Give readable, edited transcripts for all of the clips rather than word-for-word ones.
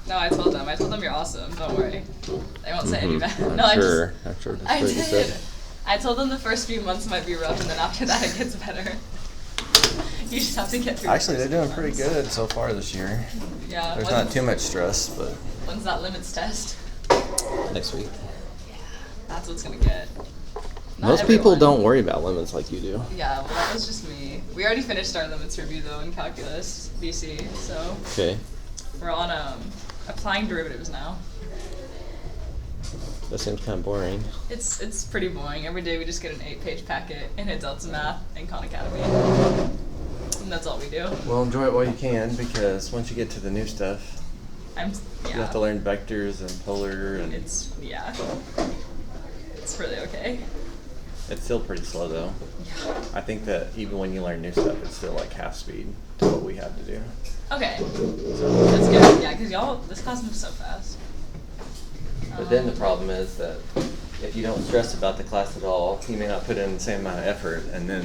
No, I told them. You're awesome. Don't worry. They won't say any bad. I'm No, sure. I'm sure I that's what you did. said. I told them the first few months might be rough, and then after that it gets better. You just have to get through. Actually, they're the doing first pretty few months. good so far this year. Yeah. There's not too much stress, but When's that limits test? next week. That's what's gonna get. Not Most people everyone. don't worry about limits like you do. Yeah, well, that was just me. We already finished our limits review though in calculus, BC. So Okay. we're on applying derivatives now. That seems kind of boring. It's pretty boring. Every day we just get an 8-page packet in Delta Math and Khan Academy, and that's all we do. Well, enjoy it while you can, because once you get to the new stuff, Yeah. you have to learn vectors and polar, and It's really okay. it's still pretty slow though. Yeah. I think that even when you learn new stuff, it's still like half speed to what we have to do. Okay. That's good. Yeah, because this class moves so fast. But then the problem is that if you don't stress about the class at all, you may not put in the same amount of effort, and then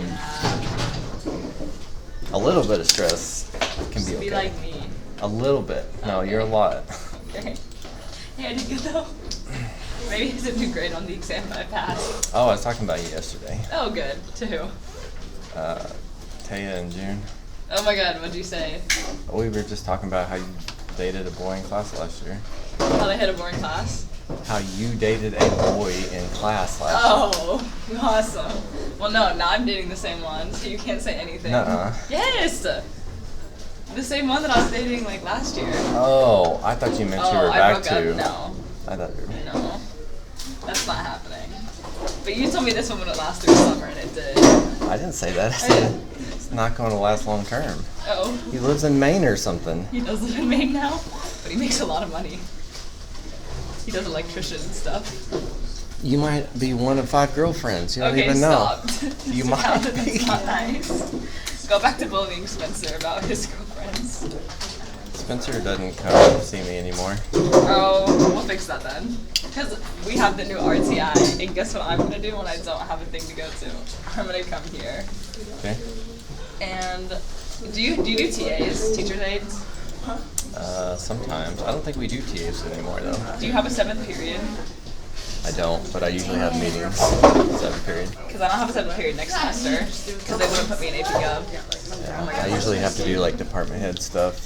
a little bit of stress can be Just okay. be like me. A little bit. No, Okay. you're a lot. Okay. Hey, I did good though. Maybe it's a new grade on the exam that I passed. Oh, I was talking about you yesterday. Oh, good. To who? Taya and June. Oh my God, what'd you say? We were just talking about how you dated a boy in class last year. How they had a boring class? How you dated a boy in class last year. Oh, awesome. Well, no, now I'm dating the same one, so you can't say anything. Nuh-uh. Yes! The same one that I was dating like last year. Oh, I thought you meant you were I back broke to. up. No, I thought you were. no. That's not happening. But you told me this one would last through the summer, and it did. I didn't say that. I said it's not going to last long term. Oh. He lives in Maine or something. He does live in Maine now, but he makes a lot of money. He does electrician stuff. You might be one of 5 girlfriends. You don't Okay, even know. stop. You Just might tell them be. It's not nice. Go back to bullying Spencer about his girlfriends. Spencer doesn't come to see me anymore. Oh, we'll fix that then. Because we have the new RTI, and guess what I'm going to do when I don't have a thing to go to? I'm going to come here. Okay. And do you do TAs, teacher's aides? Sometimes. I don't think we do TAs anymore though. Do you have a 7th period? I don't, but I usually have meetings. 7th period. Because I don't have a 7th period next semester, because they wouldn't put me in AP Gov. Oh my I God. usually have to do like department head stuff.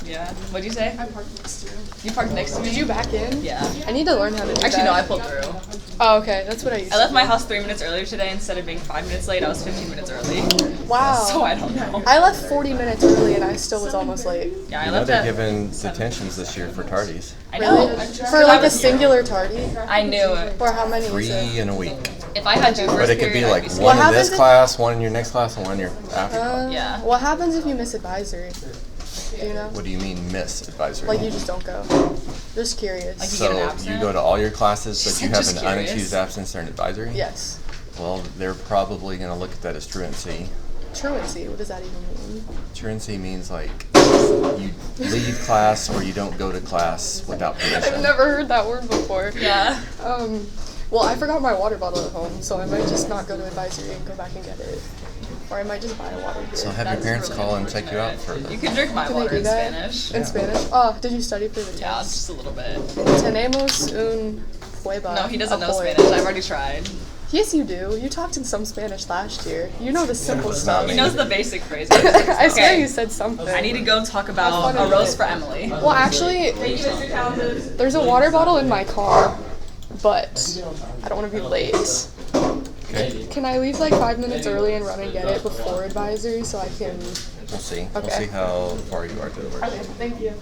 Yeah. What'd you say? I parked next to you. You parked next to me? Did you back in? Yeah. I need to learn how to do Actually, no, I that. pulled through. Oh, okay. That's what I used I left my house 3 minutes earlier today. Instead of being 5 minutes late, I was 15 minutes early. Wow. So I don't know. I left 40 minutes early and I still was almost late. Yeah, I You know left they're at giving 7. detentions this year for tardies. I know. Really? For like a singular tardy? I knew it. Or how many is 3 it? in a week. If I had you first But it could be period, like I'd one What in this happens if- class, one in your next class, and one in your after class. Yeah. What happens if you miss advisory? Do you know? What do you mean miss advisory? Like you just don't go. Just curious. Like you get an So absent? you go to all your classes, but you have Just an curious. unexcused absence during advisory? Yes. Well, they're probably going to look at that as truancy. Truancy. What does that even mean? Truancy means like you leave class or you don't go to class without permission. I've never heard that word before. Yeah. Well, I forgot my water bottle at home, so I might just not go to advisory and go back and get it. Or I might just buy a water here. So have That's your parents really call and check you out unfortunate. for You can drink my Can they water do in that? Spanish. In Spanish? Oh, did you study for the test? Yeah, just a little bit. Tenemos un hueva. No, he doesn't know ahoy. Spanish. I've already tried. Yes, you do. You talked in some Spanish last year. You know the simple It's stuff. not He me. knows the basic phrases. I swear Okay. you said something. I need to go talk about Have fun a roast with for Emily. Well, actually, there's a water bottle in my car, but I don't want to be late. Okay. Can I leave like 5 minutes early and run and get it before advisory so I can... We'll see. We'll Okay. see how far you are to the work. Okay, thank you.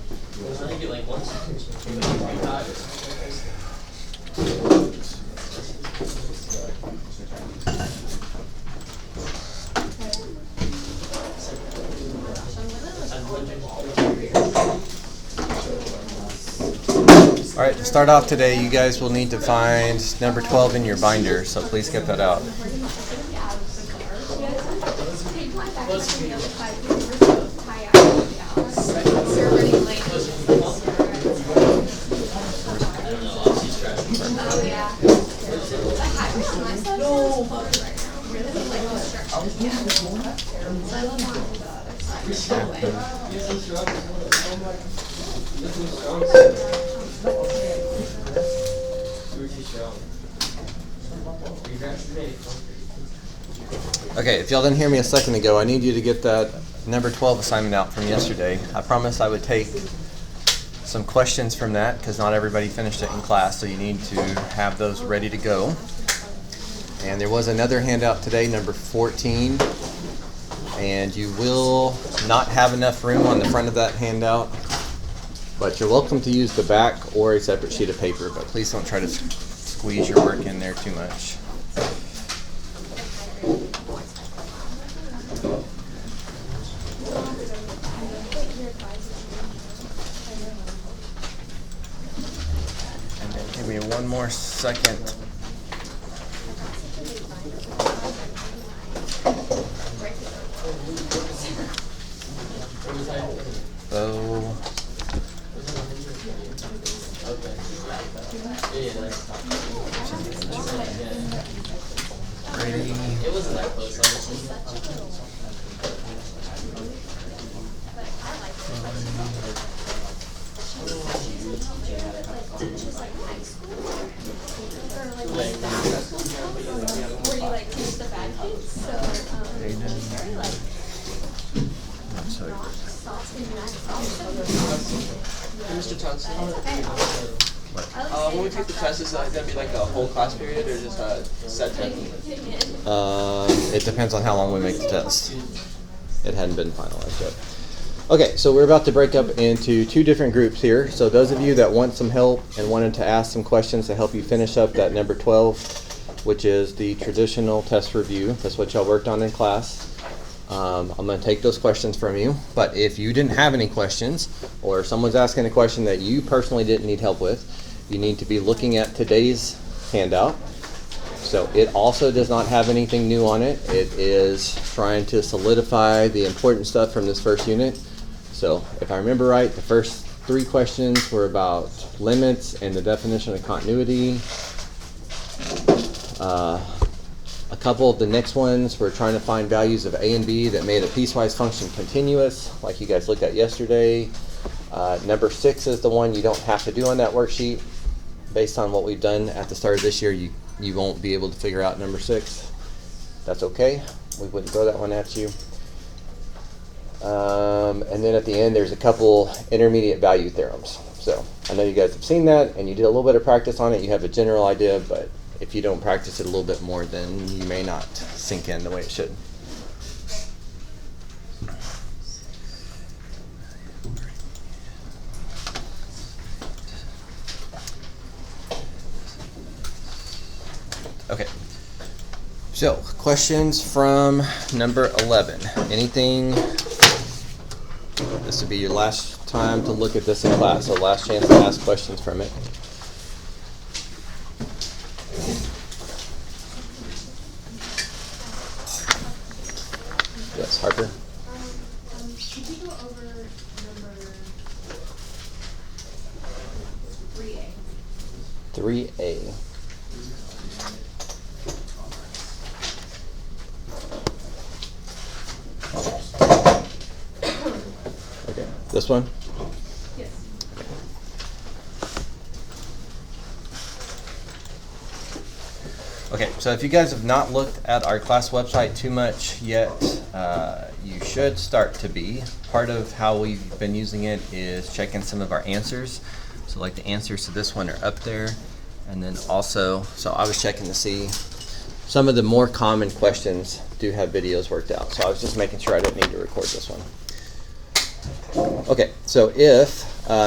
All right, to start off today, you guys will need to find number 12 in your binder, so please get that out. Okay, if y'all didn't hear me a second ago, I need you to get that number 12 assignment out from yesterday. I promised I would take some questions from that because not everybody finished it in class, so you need to have those ready to go. And there was another handout today, number 14, and you will not have enough room on the front of that handout, but you're welcome to use the back or a separate sheet of paper, but please don't try to squeeze your work in there too much. And then give me one more second. So, ready. It wasn't that close, honestly. Where you like teach the bad kids, so very like soft and nice. Mr. Thompson, What? when we take the test, is that gonna be like a whole class period or just a set time? It depends on how long we make the test. It hadn't been finalized yet. Okay, so we're about to break up into two different groups here. So those of you that want some help and wanted to ask some questions to help you finish up that number 12, which is the traditional test review. That's what y'all worked on in class. I'm going to take those questions from you. But if you didn't have any questions, or someone's asking a question that you personally didn't need help with, you need to be looking at today's handout. So it also does not have anything new on it. It is trying to solidify the important stuff from this first unit. So if I remember right, the first three questions were about limits and the definition of continuity. A couple of the next ones were trying to find values of A and B that made a piecewise function continuous, like you guys looked at yesterday. Number 6 is the one you don't have to do on that worksheet. Based on what we've done at the start of this year, you won't be able to figure out number 6. That's okay. We wouldn't throw that one at you. And then at the end, there's a couple intermediate value theorems. So I know you guys have seen that, and you did a little bit of practice on it. You have a general idea, but if you don't practice it a little bit more, then you may not sink in the way it should. Okay. So, questions from number 11. Anything? This would be your last time to look at this in class, so last chance to ask questions from it. Yes, Harper? Could you go over number 3A? 3A. Okay, this one? Yes. Okay, so if you guys have not looked at our class website too much yet, you should start to be. Part of how we've been using it is checking some of our answers. So like the answers to this one are up there. And then also, so I was checking to see some of the more common questions do have videos worked out. So I was just making sure I didn't need to record this one. Okay, so if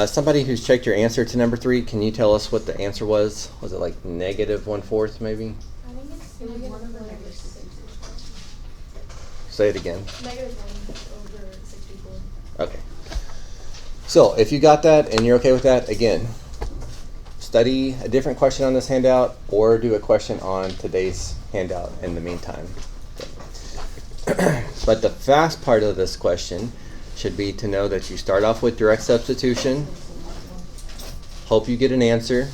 somebody who's checked your answer to number 3, can you tell us what the answer was? Was it like -1/4 maybe? I think it's -1 over -64. Say it again. -1 over 64. Okay. So if you got that and you're okay with that, again, study a different question on this handout or do a question on today's handout in the meantime. But the fast part of this question should be to know that you start off with direct substitution. Hope you get an answer.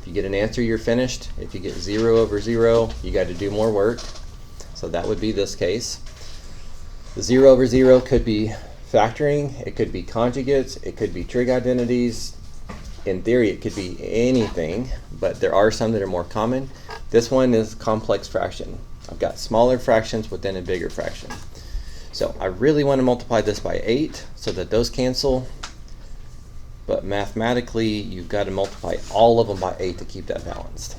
If you get an answer, you're finished. If you get 0 over 0, you got to do more work. So that would be this case. The 0 over 0 could be factoring, it could be conjugates, it could be trig identities, in theory, it could be anything, but there are some that are more common. This one is complex fraction. I've got smaller fractions within a bigger fraction. So I really want to multiply this by 8 so that those cancel, but mathematically you've got to multiply all of them by 8 to keep that balanced.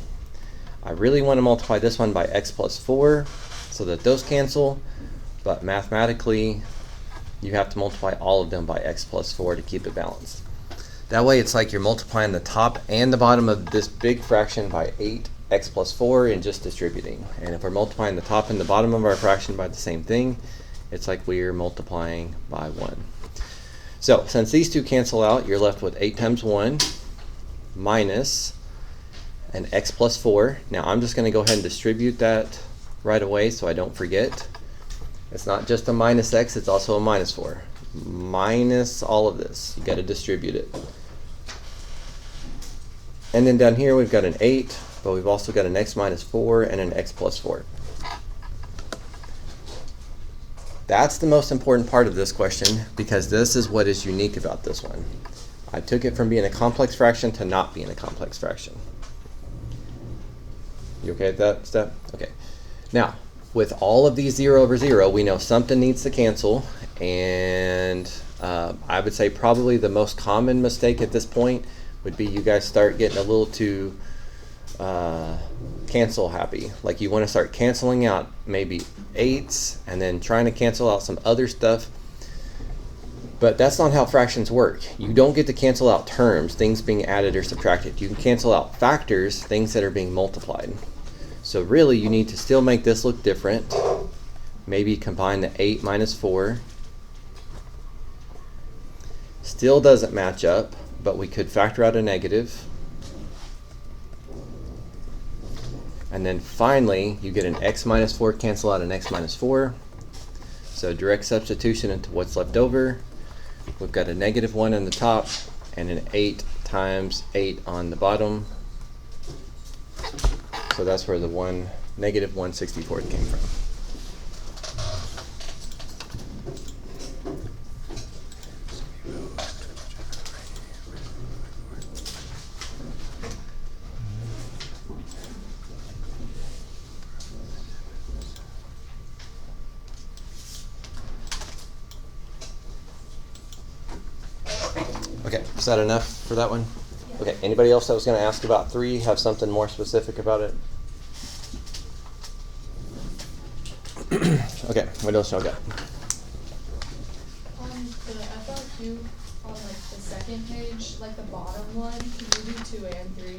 I really want to multiply this one by x plus 4 so that those cancel, but mathematically you have to multiply all of them by x plus 4 to keep it balanced. That way it's like you're multiplying the top and the bottom of this big fraction by 8x plus 4 and just distributing. And if we're multiplying the top and the bottom of our fraction by the same thing, it's like we're multiplying by 1. So since these two cancel out, you're left with 8 times 1 minus an x plus 4. Now I'm just going to go ahead and distribute that right away so I don't forget. It's not just a minus x, it's also a minus 4. Minus all of this. You got to distribute it. And then down here we've got an 8, but we've also got an x minus 4 and an x plus 4. That's the most important part of this question because this is what is unique about this one. I took it from being a complex fraction to not being a complex fraction. You okay with that step? Okay. Now, with all of these 0 over 0, we know something needs to cancel, and I would say probably the most common mistake at this point would be you guys start getting a little too cancel happy. Like you want to start canceling out maybe 8s and then trying to cancel out some other stuff. But that's not how fractions work. You don't get to cancel out terms, things being added or subtracted. You can cancel out factors, things that are being multiplied. So really you need to still make this look different. Maybe combine the 8 minus 4. Still doesn't match up, but we could factor out a negative. And then finally, you get an x minus 4 cancel out an x minus 4. So direct substitution into what's left over. We've got a negative 1 on the top and an 8 times 8 on the bottom. So that's where the negative 1/64 came from. Okay, is that enough for that one? Okay, anybody else that was going to ask about 3 have something more specific about it? Okay, what else y'all got? On the FLQ, on like the second page, like the bottom one, can you do 2 and 3?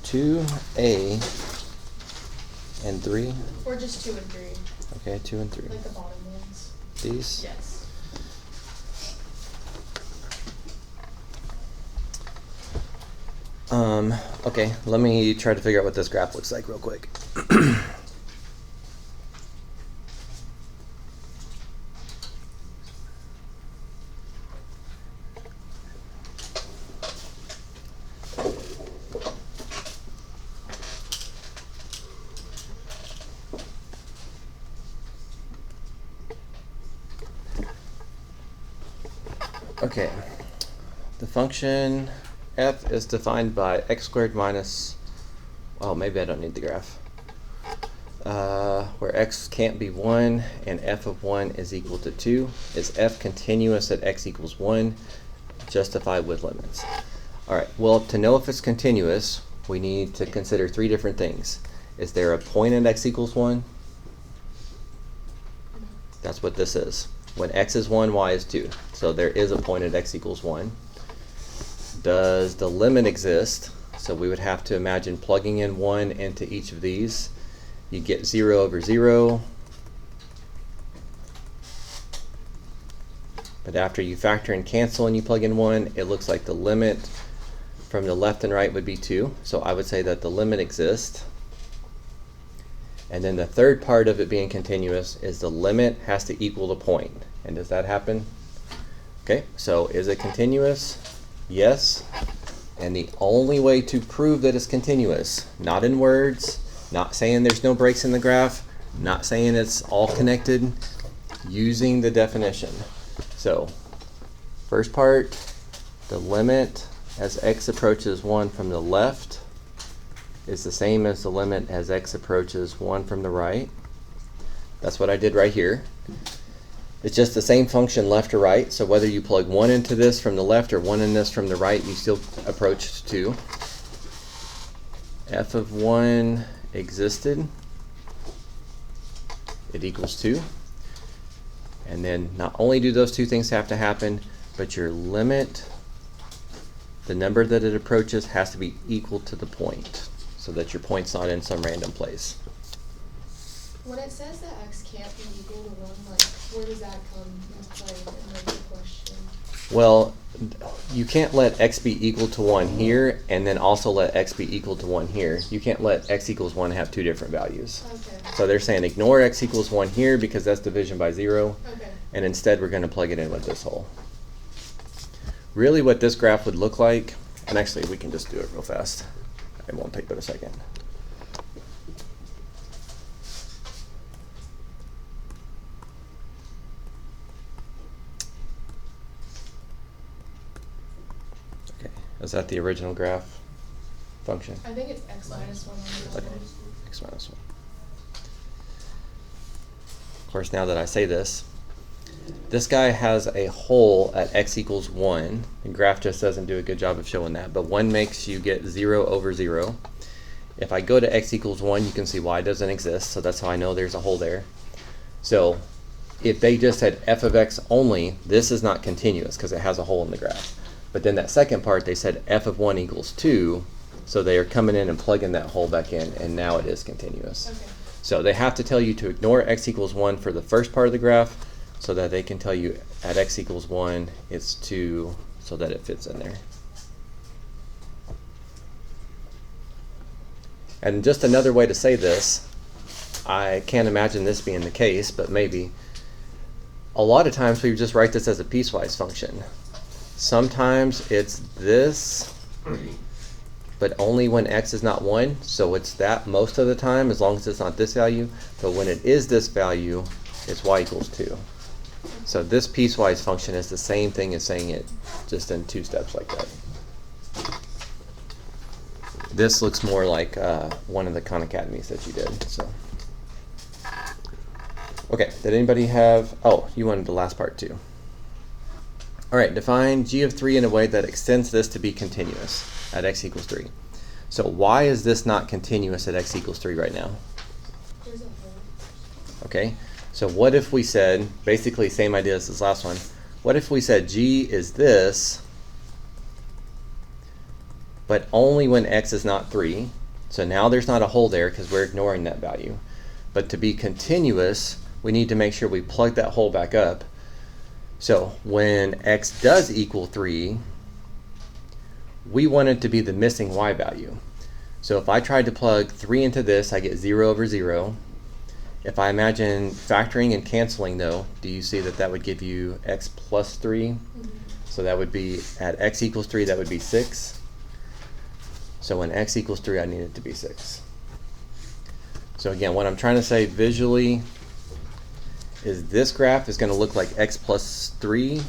2a and 3. Or just 2 and 3, Okay, 2 and 3. like the bottom ones? These? Yes. Okay, let me try to figure out what this graph looks like real quick. Okay, the function f is defined by x squared minus, well, maybe I don't need the graph, where x can't be 1 and f of 1 is equal to 2. Is f continuous at x equals 1? Justified with limits. Alright, well, to know if it's continuous, we need to consider 3 different things. Is there a point at x equals 1? That's what this is. When x is 1, y is 2. So there is a point at x equals 1. Does the limit exist? So we would have to imagine plugging in 1 into each of these. You get 0 over 0. But after you factor and cancel and you plug in 1, it looks like the limit from the left and right would be 2. So I would say that the limit exists. And then the third part of it being continuous is the limit has to equal the point. And does that happen? Okay, so is it continuous? Yes. And the only way to prove that it's continuous, not in words, not saying there's no breaks in the graph, not saying it's all connected, using the definition. So First part, the limit as x approaches 1 from the left is the same as the limit as x approaches 1 from the right. That's what I did right here. It's just the same function left to right, so whether you plug 1 into this from the left or 1 in this from the right, you still approach 2. F of 1 existed. It equals 2. And then not only do those two things have to happen, but your limit, the number that it approaches, has to be equal to the point, so that your point's not in some random place. When it says that x can't be equal to 1, like, where does that come into play in like, the question? Well, you can't let x be equal to 1 here and then also let x be equal to 1 here. You can't let x equals 1 have two different values. Okay. So they're saying ignore x equals 1 here because that's division by 0, Okay. and instead we're going to plug it in with this hole. Really what this graph would look like, and actually we can just do it real fast. It won't take but a second. Okay, is that the original graph function? I think it's x minus 1 on the Okay, other. x minus 1. Of course, now that I say this guy has a hole at x equals 1. The graph just doesn't do a good job of showing that, but 1 makes you get 0 over 0. If I go to x equals 1, you can see y doesn't exist, so that's how I know there's a hole there. So if they just had f of x only, this is not continuous because it has a hole in the graph. But then that second part, they said f of 1 equals 2, so they are coming in and plugging that hole back in, and now it is continuous. Okay. So they have to tell you to ignore x equals 1 for the first part of the graph, so that they can tell you at x equals 1 it's 2, so that it fits in there. And just another way to say this, I can't imagine this being the case, but maybe. A lot of times we just write this as a piecewise function. Sometimes it's this, but only when x is not 1, so it's that most of the time as long as it's not this value. But when it is this value, it's y equals 2. So this piecewise function is the same thing as saying it just in 2 steps like that. This looks more like one of the Khan Academies that you did. So, okay, did anybody have, oh, you wanted the last part too. All right, define g of 3 in a way that extends this to be continuous at x equals 3. So why is this not continuous at x equals 3 right now? There's a hole. Okay, so what if we said, basically same idea as this last one, what if we said g is this, but only when x is not 3. So now there's not a hole there because we're ignoring that value. But to be continuous, we need to make sure we plug that hole back up. So when x does equal 3, we want it to be the missing y value. So if I tried to plug 3 into this, I get 0 over 0. If I imagine factoring and canceling though, do you see that that would give you x plus 3? So that would be, at x equals 3, that would be 6. So when x equals 3, I need it to be 6. So again, what I'm trying to say visually is this graph is going to look like x plus 3,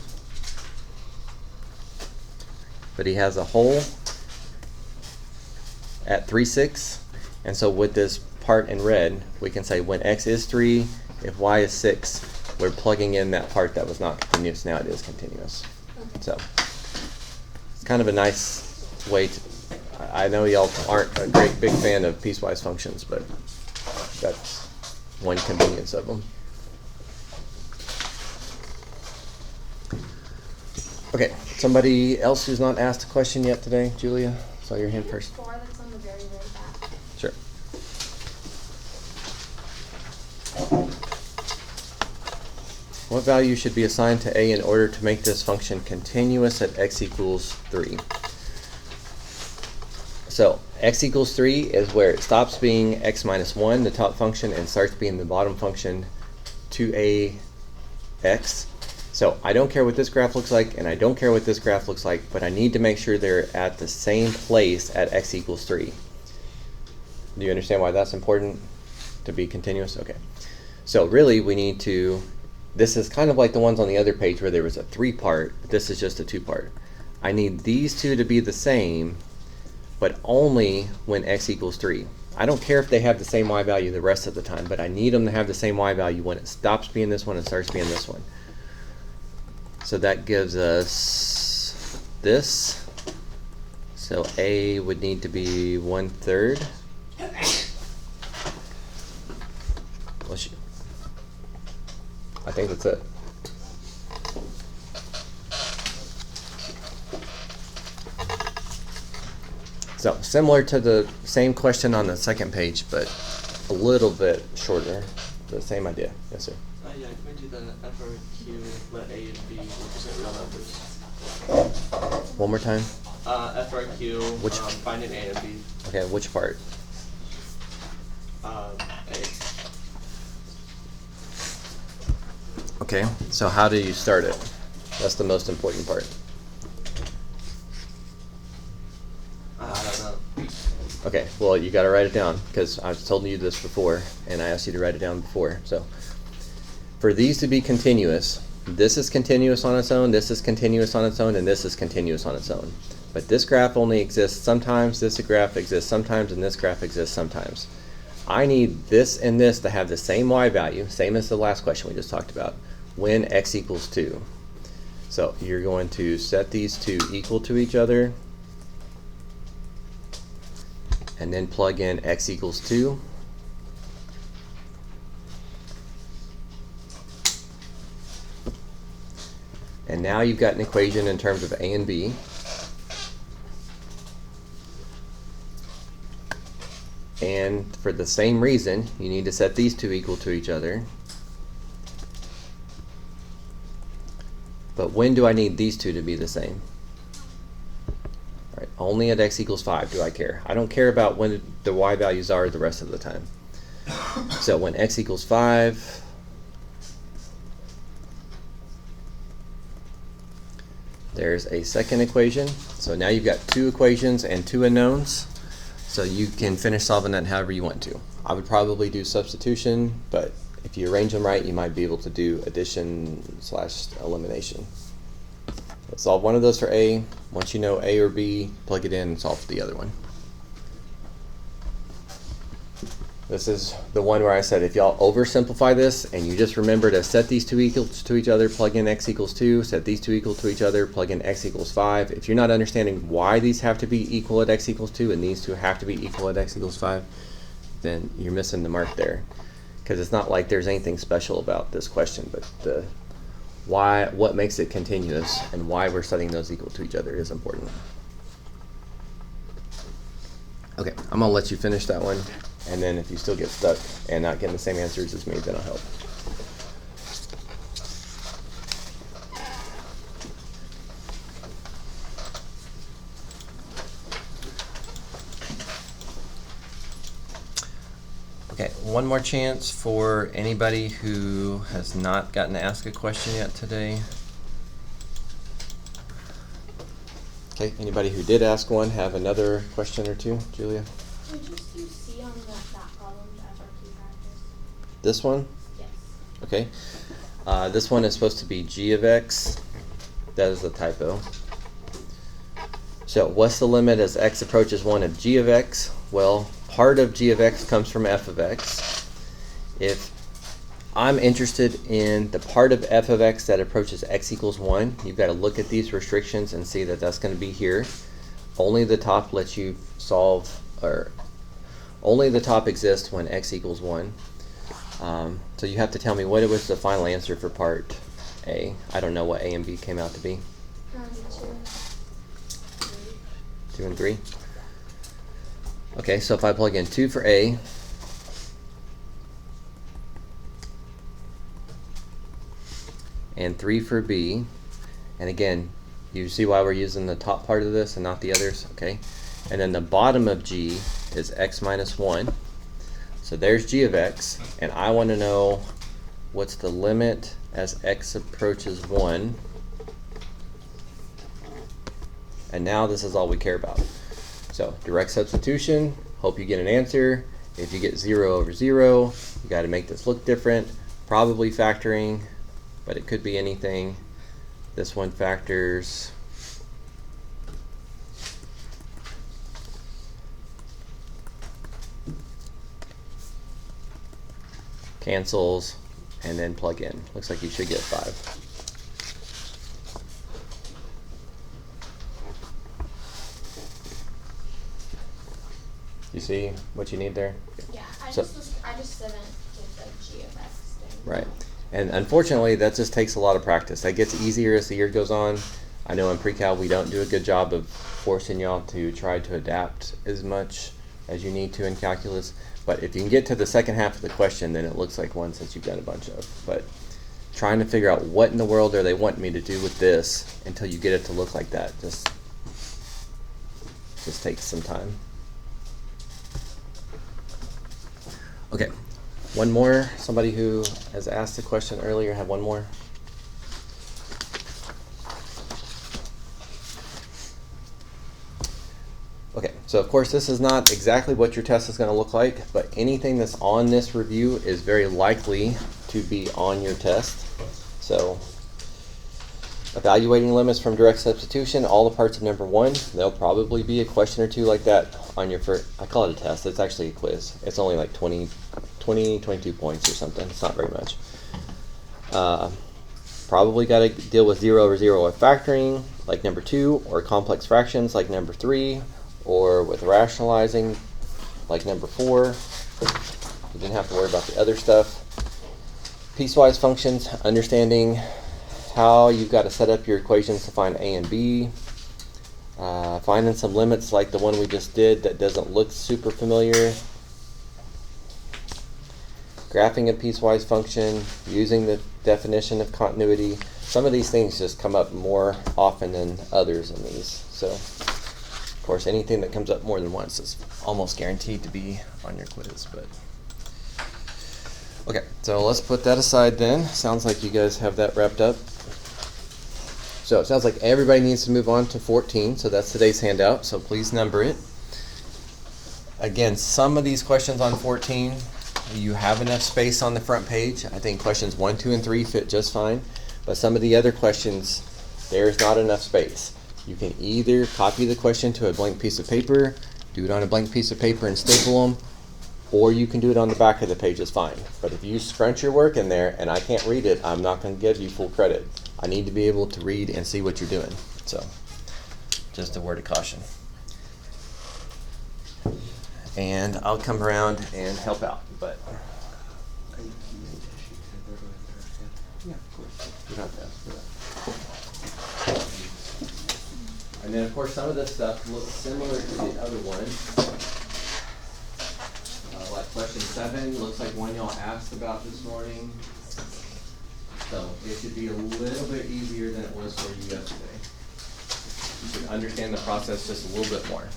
but he has a hole at 3, 6. And so with this part in red, we can say when x is 3, if y is 6, we're plugging in that part that was not continuous. Now it is continuous. Okay. So it's kind of a nice way to, I know y'all aren't a great big fan of piecewise functions, but that's one convenience of them. Okay, somebody else who's not asked a question yet today? Julia, saw your hand first. 4 that's on the very, very back. Sure. What value should be assigned to a in order to make this function continuous at x equals 3? So x equals 3 is where it stops being x minus 1, the top function, and starts being the bottom function, 2ax. So I don't care what this graph looks like, and I don't care what this graph looks like, but I need to make sure they're at the same place at x equals 3. Do you understand why that's important to be continuous? Okay. So really we need to this is kind of like the ones on the other page where there was a 3-part. This is just a 2-part. I need these two to be the same, but only when x equals 3. I don't care if they have the same y value the rest of the time, but I need them to have the same y value when it stops being this one and starts being this one. So that gives us this. So a would need to be 1/3. I think that's it. So similar to the same question on the second page, but a little bit shorter. The same idea. Yes, sir. Yeah, can we do the FRQ, let A and B represent real numbers? One more time. FRQ, Which- finding A and B. Okay, which part? A. Okay, so how do you start it? That's the most important part. I don't know. Okay, well, you got to write it down because I've told you this before and I asked you to write it down before. So for these to be continuous, this is continuous on its own, this is continuous on its own, and this is continuous on its own. But this graph only exists sometimes, this graph exists sometimes, and this graph exists sometimes. I need this and this to have the same y value, same as the last question we just talked about, when x equals 2. So you're going to set these two equal to each other, and then plug in x equals 2. And now you've got an equation in terms of a and b. And for the same reason, you need to set these two equal to each other. But when do I need these two to be the same? All right, only at x equals 5 do I care. I don't care about when the y values are the rest of the time. So when x equals 5, there's a second equation. So now you've got 2 equations and 2 unknowns. So you can finish solving that however you want to. I would probably do substitution, but if you arrange them right, you might be able to do addition/elimination. Let's solve one of those for A. Once you know A or B, plug it in and solve the other one. This is the one where I said if y'all oversimplify this and you just remember to set these two equals to each other, plug in x equals 2, set these two equal to each other, plug in x equals 5. If you're not understanding why these have to be equal at x equals 2 and these two have to be equal at x equals 5, then you're missing the mark there. Because it's not like there's anything special about this question, but the what makes it continuous and why we're setting those equal to each other is important. Okay, I'm gonna let you finish that one, and then if you still get stuck and not getting the same answers as me, then I'll help. Okay, one more chance for anybody who has not gotten to ask a question yet today. Okay, anybody who did ask one have another question or two? Julia? We just use C on that problem to FRQ practice. This one? Yes. Okay. This one is supposed to be g of x. That is a typo. So what's the limit as x approaches 1 of g of x? Well, part of g of x comes from f of x. If I'm interested in the part of f of x that approaches x equals 1, you've got to look at these restrictions and see that that's going to be here. Only the top lets you solve, or only the top exists when x equals 1. So you have to tell me what was the final answer for part A. I don't know what A and B came out to be. 2 and 3. Okay, so if I plug in 2 for A, and 3 for B, and again, you see why we're using the top part of this and not the others, okay? And then the bottom of G is x minus 1. So there's g of x, and I want to know what's the limit as x approaches 1. And now this is all we care about. So direct substitution, hope you get an answer. If you get 0 over 0, you got to make this look different. Probably factoring, but it could be anything. This one factors cancels, and then plug in. Looks like you should get 5. You see what you need there? Yeah, I So- just didn't get the GFX thing. Right. And unfortunately, that just takes a lot of practice. That gets easier as the year goes on. I know in pre-cal we don't do a good job of forcing y'all to try to adapt as much as you need to in calculus. But if you can get to the second half of the question, then it looks like one since you've done a bunch of. But trying to figure out what in the world are they wanting me to do with this until you get it to look like that just takes some time. Okay, one more. Somebody who has asked a question earlier, have one more? Okay, so of course this is not exactly what your test is going to look like, but anything that's on this review is very likely to be on your test. So, evaluating limits from direct substitution, all the parts of number 1, there'll probably be a question or two like that on your first, I call it a test, it's actually a quiz. It's only like 22 points or something, it's not very much. Probably got to deal with 0 over 0 with factoring, like number 2, or complex fractions, like number 3, or with rationalizing, like number 4. You didn't have to worry about the other stuff. Piecewise functions, understanding how you've got to set up your equations to find A and B. Finding some limits like the one we just did that doesn't look super familiar. Graphing a piecewise function, using the definition of continuity. Some of these things just come up more often than others in these. So, of course, anything that comes up more than once is almost guaranteed to be on your quiz. But okay, so let's put that aside then. Sounds like you guys have that wrapped up. So it sounds like everybody needs to move on to 14. So that's today's handout. So please number it. Again, some of these questions on 14, you have enough space on the front page. I think questions 1, 2, and 3 fit just fine. But some of the other questions, there's not enough space. You can either copy the question to a blank piece of paper, do it on a blank piece of paper and staple them, or you can do it on the back of the page, it's fine. But if you scrunch your work in there and I can't read it, I'm not going to give you full credit. I need to be able to read and see what you're doing. So, just a word of caution. And I'll come around and help out, but yeah, of course. You don't have to ask for that. And then, of course, some of this stuff looks similar to the other one. Like question 7 looks like one y'all asked about this morning. So it should be a little bit easier than it was for you yesterday. You should understand the process just a little bit more.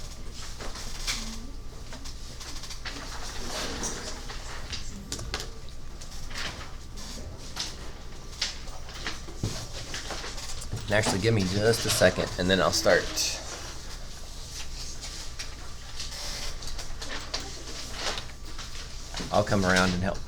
And actually, give me just a second, and then I'll start. I'll come around and help.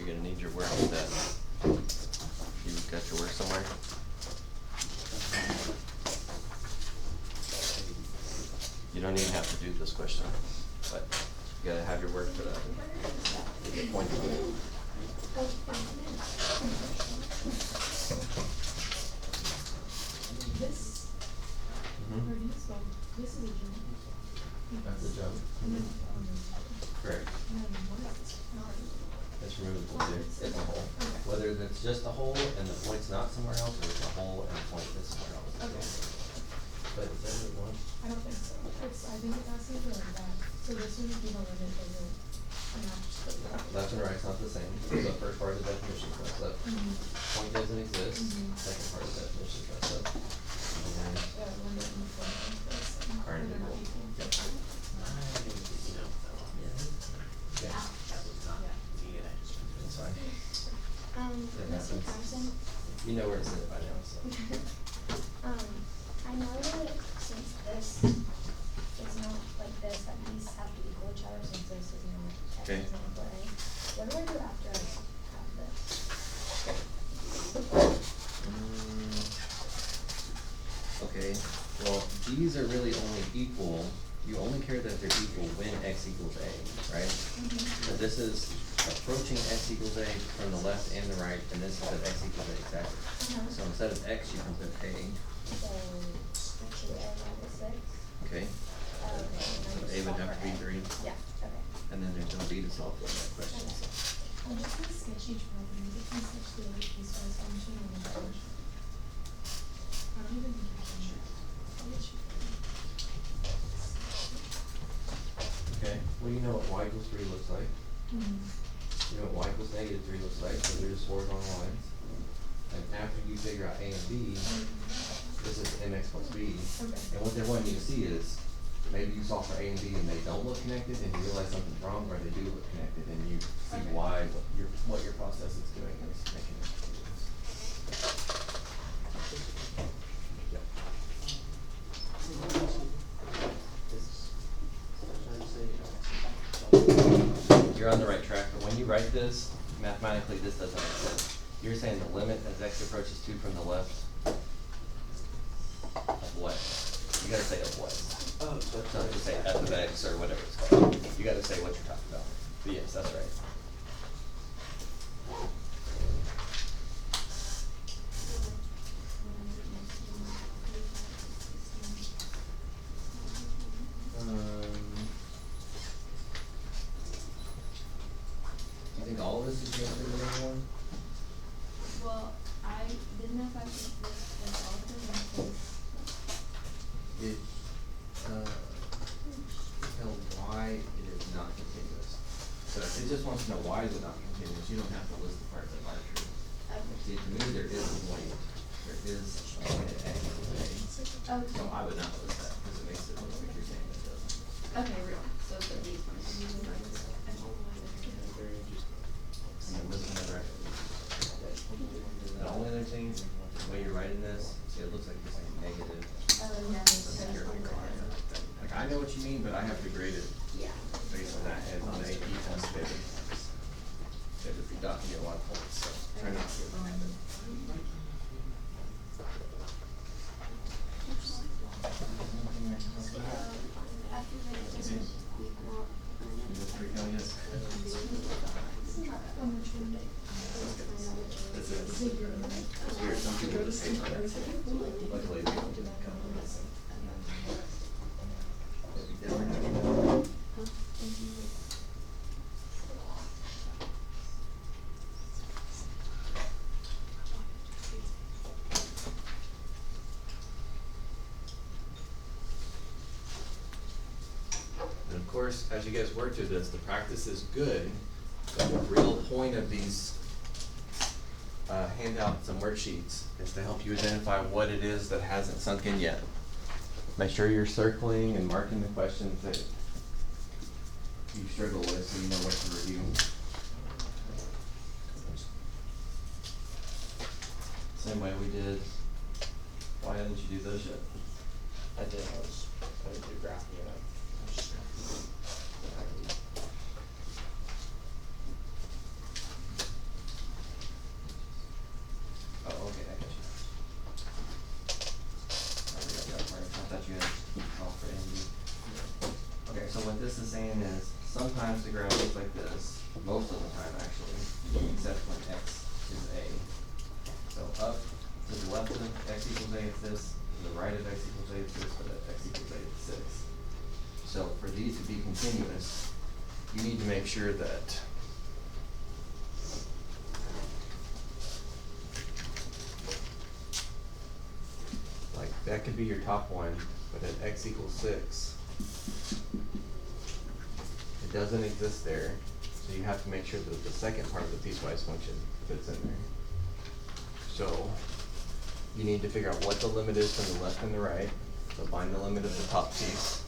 You're gonna need your work with that. You got your work somewhere? You don't even have to do this question, but you gotta have your work for that. Get points on it. This, Mhm. or this one, this is a jump. That's a jump. And then, Correct. and then what is this? Not. It's removable too. It's a hole. Okay. Whether it's just a hole and the point's not somewhere else, or it's a hole and the point is somewhere else. Okay. But is that what one? I don't think so. I think it's asking for like that. So this one would be the limit of the amount. Left and right's not the same. The first part of the definition is messed up. Point doesn't exist. Mhm. Second part of the definition is messed up. And Limit and the point of this. And Are they're not equal. equal. Yep. Okay. That's fine. It Mr. happens. Carson, You know where to sit by now, so. I know that since this is not like this, that these have to equal each other since this is not X Okay. isn't equal A. What do I do after I have this? Okay, well, these are really only equal, you only care that they're equal when x equals a, right? So this is approaching x equals a from the left and the right, and this is at x equals a exactly. So instead of x, you can put a, So, actually A minus 6. okay? Okay. So a would have to be 3, Yeah, okay. and then there's no b to solve for that question, so. I'm just gonna sketch each problem. Is it can sketch the other piecewise function and the function? I don't even think I can. I'll let you. Okay, well, you know what y equals 3 looks like. Mm-hmm. You know what y equals negative 3 looks like, so they're just horizontal lines. And after you figure out a and b, this is mx plus b. Okay. And what they're wanting you to see is, maybe you solve for a and b and they don't look connected and you realize something's wrong, or they do look connected and you see Okay. why, what your process is doing is making it. Yep. You're on the right track, but when you write this, mathematically, this doesn't make sense. You're saying the limit as x approaches 2 from the left of what? You gotta say of what? Oh, So just say f of x or whatever it's called. You gotta say what you're talking about. But yes, that's right. Do you think all of this is the answer to number one? Well, I didn't know if I should list all of them or It, tell why it is not continuous. So if it just wants to know why is it not continuous, you don't have to list the parts that are true. See, to me, there is a point, there is a point at x equals a. Okay. So I would not list that, because it makes it look like you're saying that it doesn't. Okay, real. So these ones. And then list them right. The only other thing, the way you're writing this, see, it looks like you're saying negative. Oh, yeah. That's your requirement. Like, I know what you mean, but I have to grade it Yeah. based on that, and on the AP test, they would be docking you a lot of points, so try not to get behind it. After that, doesn't equal. You just freak out yet? That's it. It's weird, some people just hate on it. Luckily, we don't do that kind of thing. It'd be different. And of course, as you guys work through this, the practice is good, but the real point of these handouts and worksheets is to help you identify what it is that hasn't sunk in yet. Make sure you're circling and marking the questions that you struggle with so you know what to review. Same way we did, why didn't you do those yet? I did, I didn't do graphing it up. most of the time actually, except when x is a. So up to the left of x equals a, it's this. To the right of x equals a, it's this. But at x equals a, it's 6. So for these to be continuous, you need to make sure that like that could be your top one, but at x equals 6, it doesn't exist there. So you have to make sure that the second part of the piecewise function fits in there. So you need to figure out what the limit is from the left and the right. So find the limit of the top piece.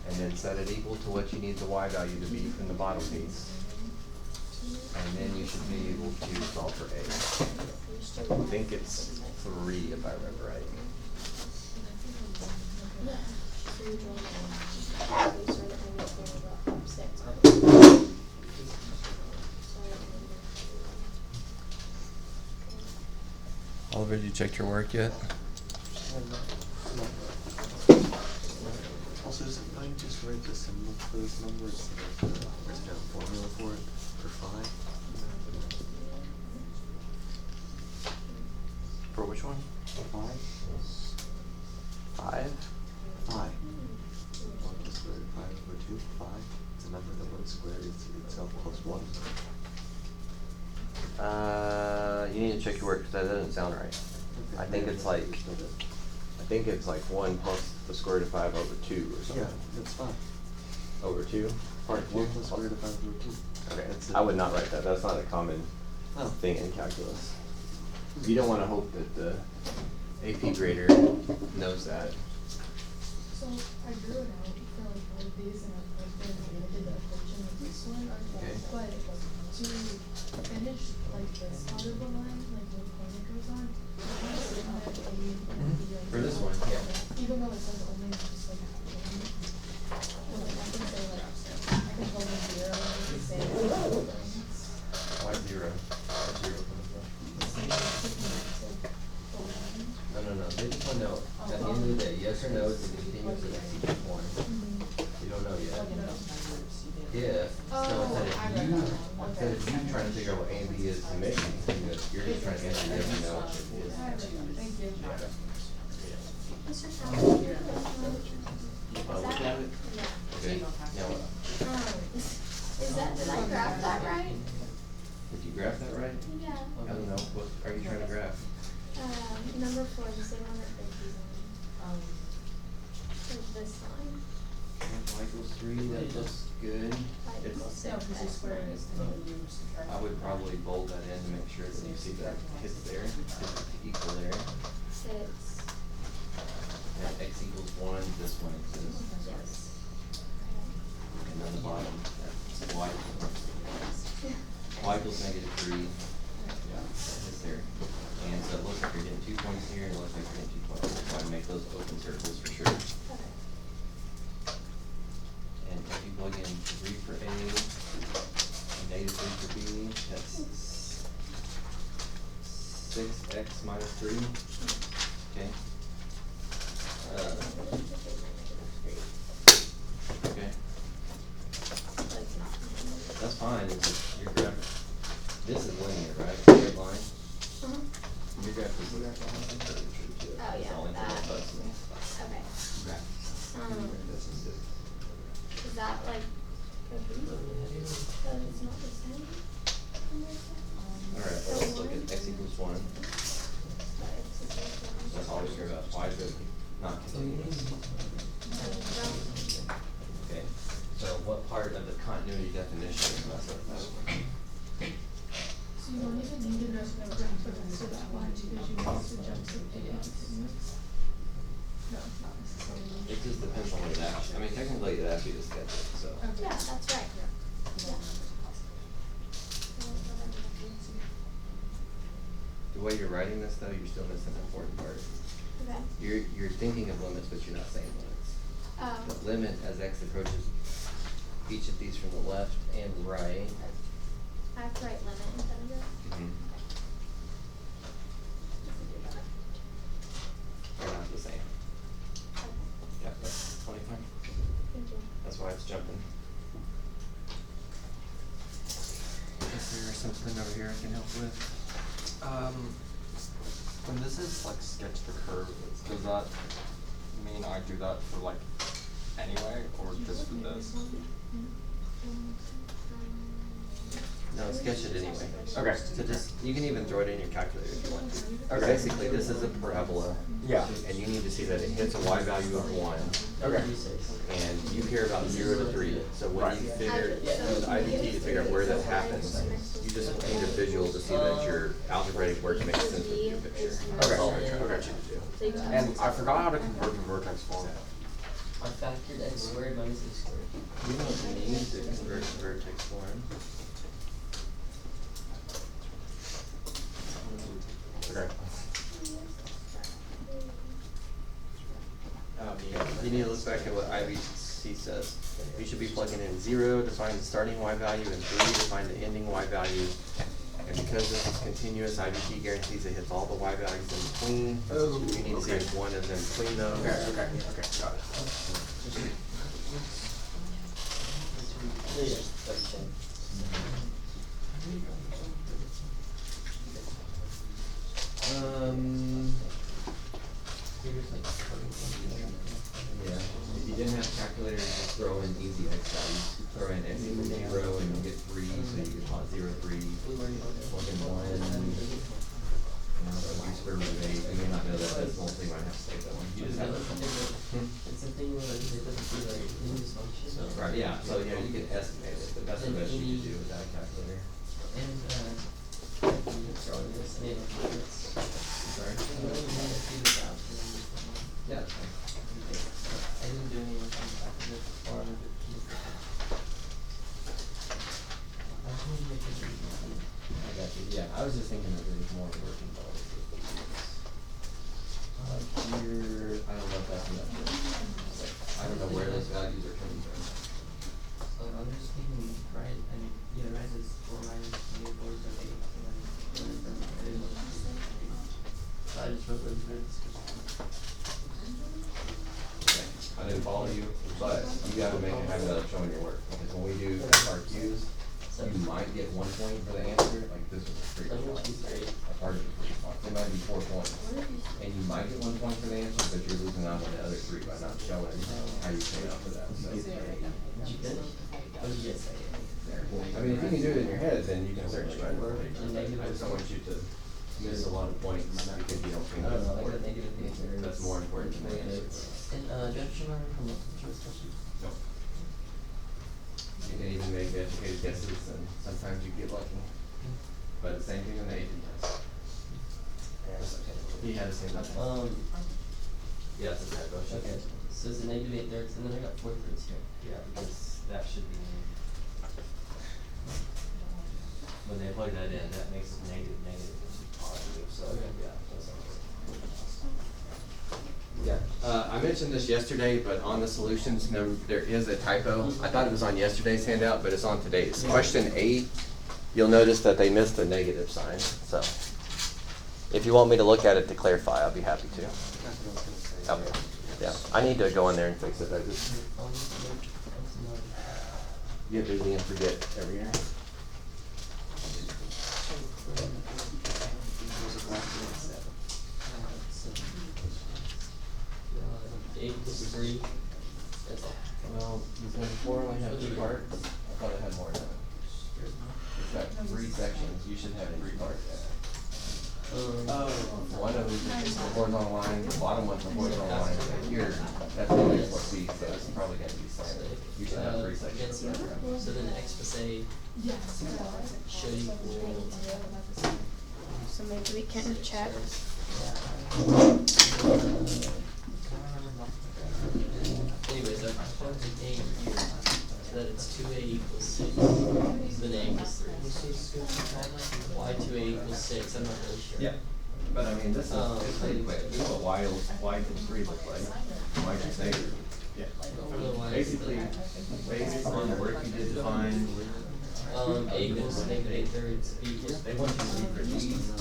And then set it equal to what you need the y value to be from the bottom piece. And then you should be able to solve for a. I think it's 3 if I remember right. Oliver, you checked your work yet? Also, does anybody just write the symbol for this number instead of write down a formula for it for phi? For which one? Phi? 5? Phi. 1 plus square root of 5 over 2. Phi. It's a number that when squared is itself plus 1. You need to check your work because that doesn't sound right. Okay. I think it's like, Still good. I think it's like 1 plus the square root of 5 over 2 or something. Yeah, that's fine. Over 2? Part 2? 1 plus square root of 5 over 2. Okay, That's it. I would not write that. That's not a common Oh. thing in calculus. You don't want to hope that the AP grader knows that. So I drew it out for like both of these and I did the equation with this one. Okay. But to finish like this part of the line, like when the point goes on, I want to sit on that A and B like. For this one, yeah. Even though it says only just like one. Well, like I can say like, I can hold a 0 and I can say. Why 0? Where's 0 coming from? No, no, no. They just want to know, at the end of the day, yes or no, is it continuous at x equals 1? You don't know yet. If, so instead of you trying to figure out what A and B is to make anything, you're just trying to answer yes or no. Thank you. Mr. Fowler, Look at it? Okay. Now what? is that, did I graph that right? Did you graph that right? Yeah. I don't know. What are you trying to graph? Number 4, the same one that Frankie's on. For this line. Y equals 3, that looks good. Y equals 6. I would probably bold that in to make sure that you see that hits there, because it's equal there. 6. And x equals 1, this one exists. Yes. And then the bottom, that's y equals -3. Yeah, that hits there. And so it looks like you're getting 2 points here, and it looks like you're getting 2 points here. So I'd make those open circles for sure. Okay. And if you plug in 3 for A, and -3 for B, that's 6x minus 3. Okay. Okay. That's fine. It's just your graph. This is linear, right? Straight line. Uh-huh. Your graph is linear. Oh, yeah, that. Okay. Is that like a B? So it's not the same? Alright, well, let's look at x equals 1. That's all we care about. Y is really not continuous. Okay, so what part of the continuity definition is messed up with that one? So you don't even need to know for the rest of that one because you want to jump to A continuous? No, not necessarily. It just depends on what it asks you. I mean, technically it asks you to sketch it, so. Yeah, that's right. Yeah. The way you're writing this though, you're still missing an important part. Okay. You're thinking of limits, but you're not saying limits. The limit as x approaches each of these from the left and right. I have to write limit instead of it. They're not the same. Okay. Yeah, that's 25. Thank you. That's why it's jumping. something over here I can help with? When this is like sketch the curve, does that mean I do that for like anyway, or just for this? No, sketch it anyway. Okay. So just, you can even throw it in your calculator if you want to. Okay. Basically, this is a parabola. Yeah. And you need to see that it hits a y value of 1. Okay. And you care about 0 to 3. So when Right. you figure, use IDT to figure out where that happens, you just need a visual to see that your algebraic work makes sense with your picture. That's Okay. all we're trying to Okay. get you to do. And I forgot how to convert to vertex form. I factored x squared minus a squared. You don't need to convert to vertex form. Okay. You need to look back at what IVC says. You should be plugging in 0 to find the starting y value and 3 to find the ending y value. And because this is continuous, IVT guarantees it hits all the y values in between. Oh, You need to see okay. if one is in between those. Okay, got it. Yeah, if you didn't have a calculator, just throw in easy x values. Throw in x equals 0 and you'll get 3, so you get plot 0, 3, plug in 1. You know, so you square root of 8. You may not know that decimal, so you might have to take that one. You just have to. It's a thing where like it doesn't see like in this function. Right, yeah, so yeah, you can estimate it, but that's the best you can do without a calculator. And throwing this in Sorry? Yeah, that's fine. I didn't do any of the form of it. I got you, yeah, I was just thinking that there was more working dollars. Here, I don't know if that's enough. I don't know where those values are coming from. So I'm just thinking, right, I mean, yeah, right is 4 minus negative 4 is 8. So I just wrote those grids. I didn't follow you, but you gotta make a habit of showing your work, because when we do FRQs, you might get 1 point for the answer, like this was a 3 response. A part of the 3 response, it might be 4 points. And you might get 1 point for the answer, but you're losing out on the other 3 by not showing how you came out for that, so. Did you finish? What did you say? I mean, if you can do it in your head, then you can certainly write it. I just don't want you to miss a lot of points because you don't think I don't that's know, like a important. negative thing. That's more important than the answer. And, do you have to remember from multiple choice questions? No. You can even make educated guesses, and sometimes you get lucky. But the same thing in the AP test. He had the same thing. Yeah, it's a typo. Okay, so it's a negative 8/3, and then I got 4/3 here. Yeah, because that should be. When they plug that in, that makes it negative, which is positive, so, Okay. yeah. Yeah, I mentioned this yesterday, but on the solutions, there is a typo. I thought it was on yesterday's handout, but it's on today's. Question 8, you'll notice that they missed the negative sign, so. If you want me to look at it to clarify, I'll be happy to. Okay, yeah, I need to go in there and fix it, I just get busy and forget every year. Eight plus 3. That's all. Well, does number 4 only have 2 parts? I thought it had more than that. It's got 3 sections, you should have 3 parts. One of them is the horizontal line, the bottom one's the horizontal line, but here, that's only what B, so it's probably gonna be slanted. You should have 3 sections. So then X plus A should equal. So maybe we can check. Anyways, I plugged an A here, so that it's 2A equals 6, then A equals 3. Why 2A equals 6, I'm not really sure. Yeah, but I mean, this is, it's pretty quick. This is what y equals 3 looks like. Y equals negative. Yeah. Basically, based on the work you did to find. A equals negative 8/3, B equals. They want you to see for these,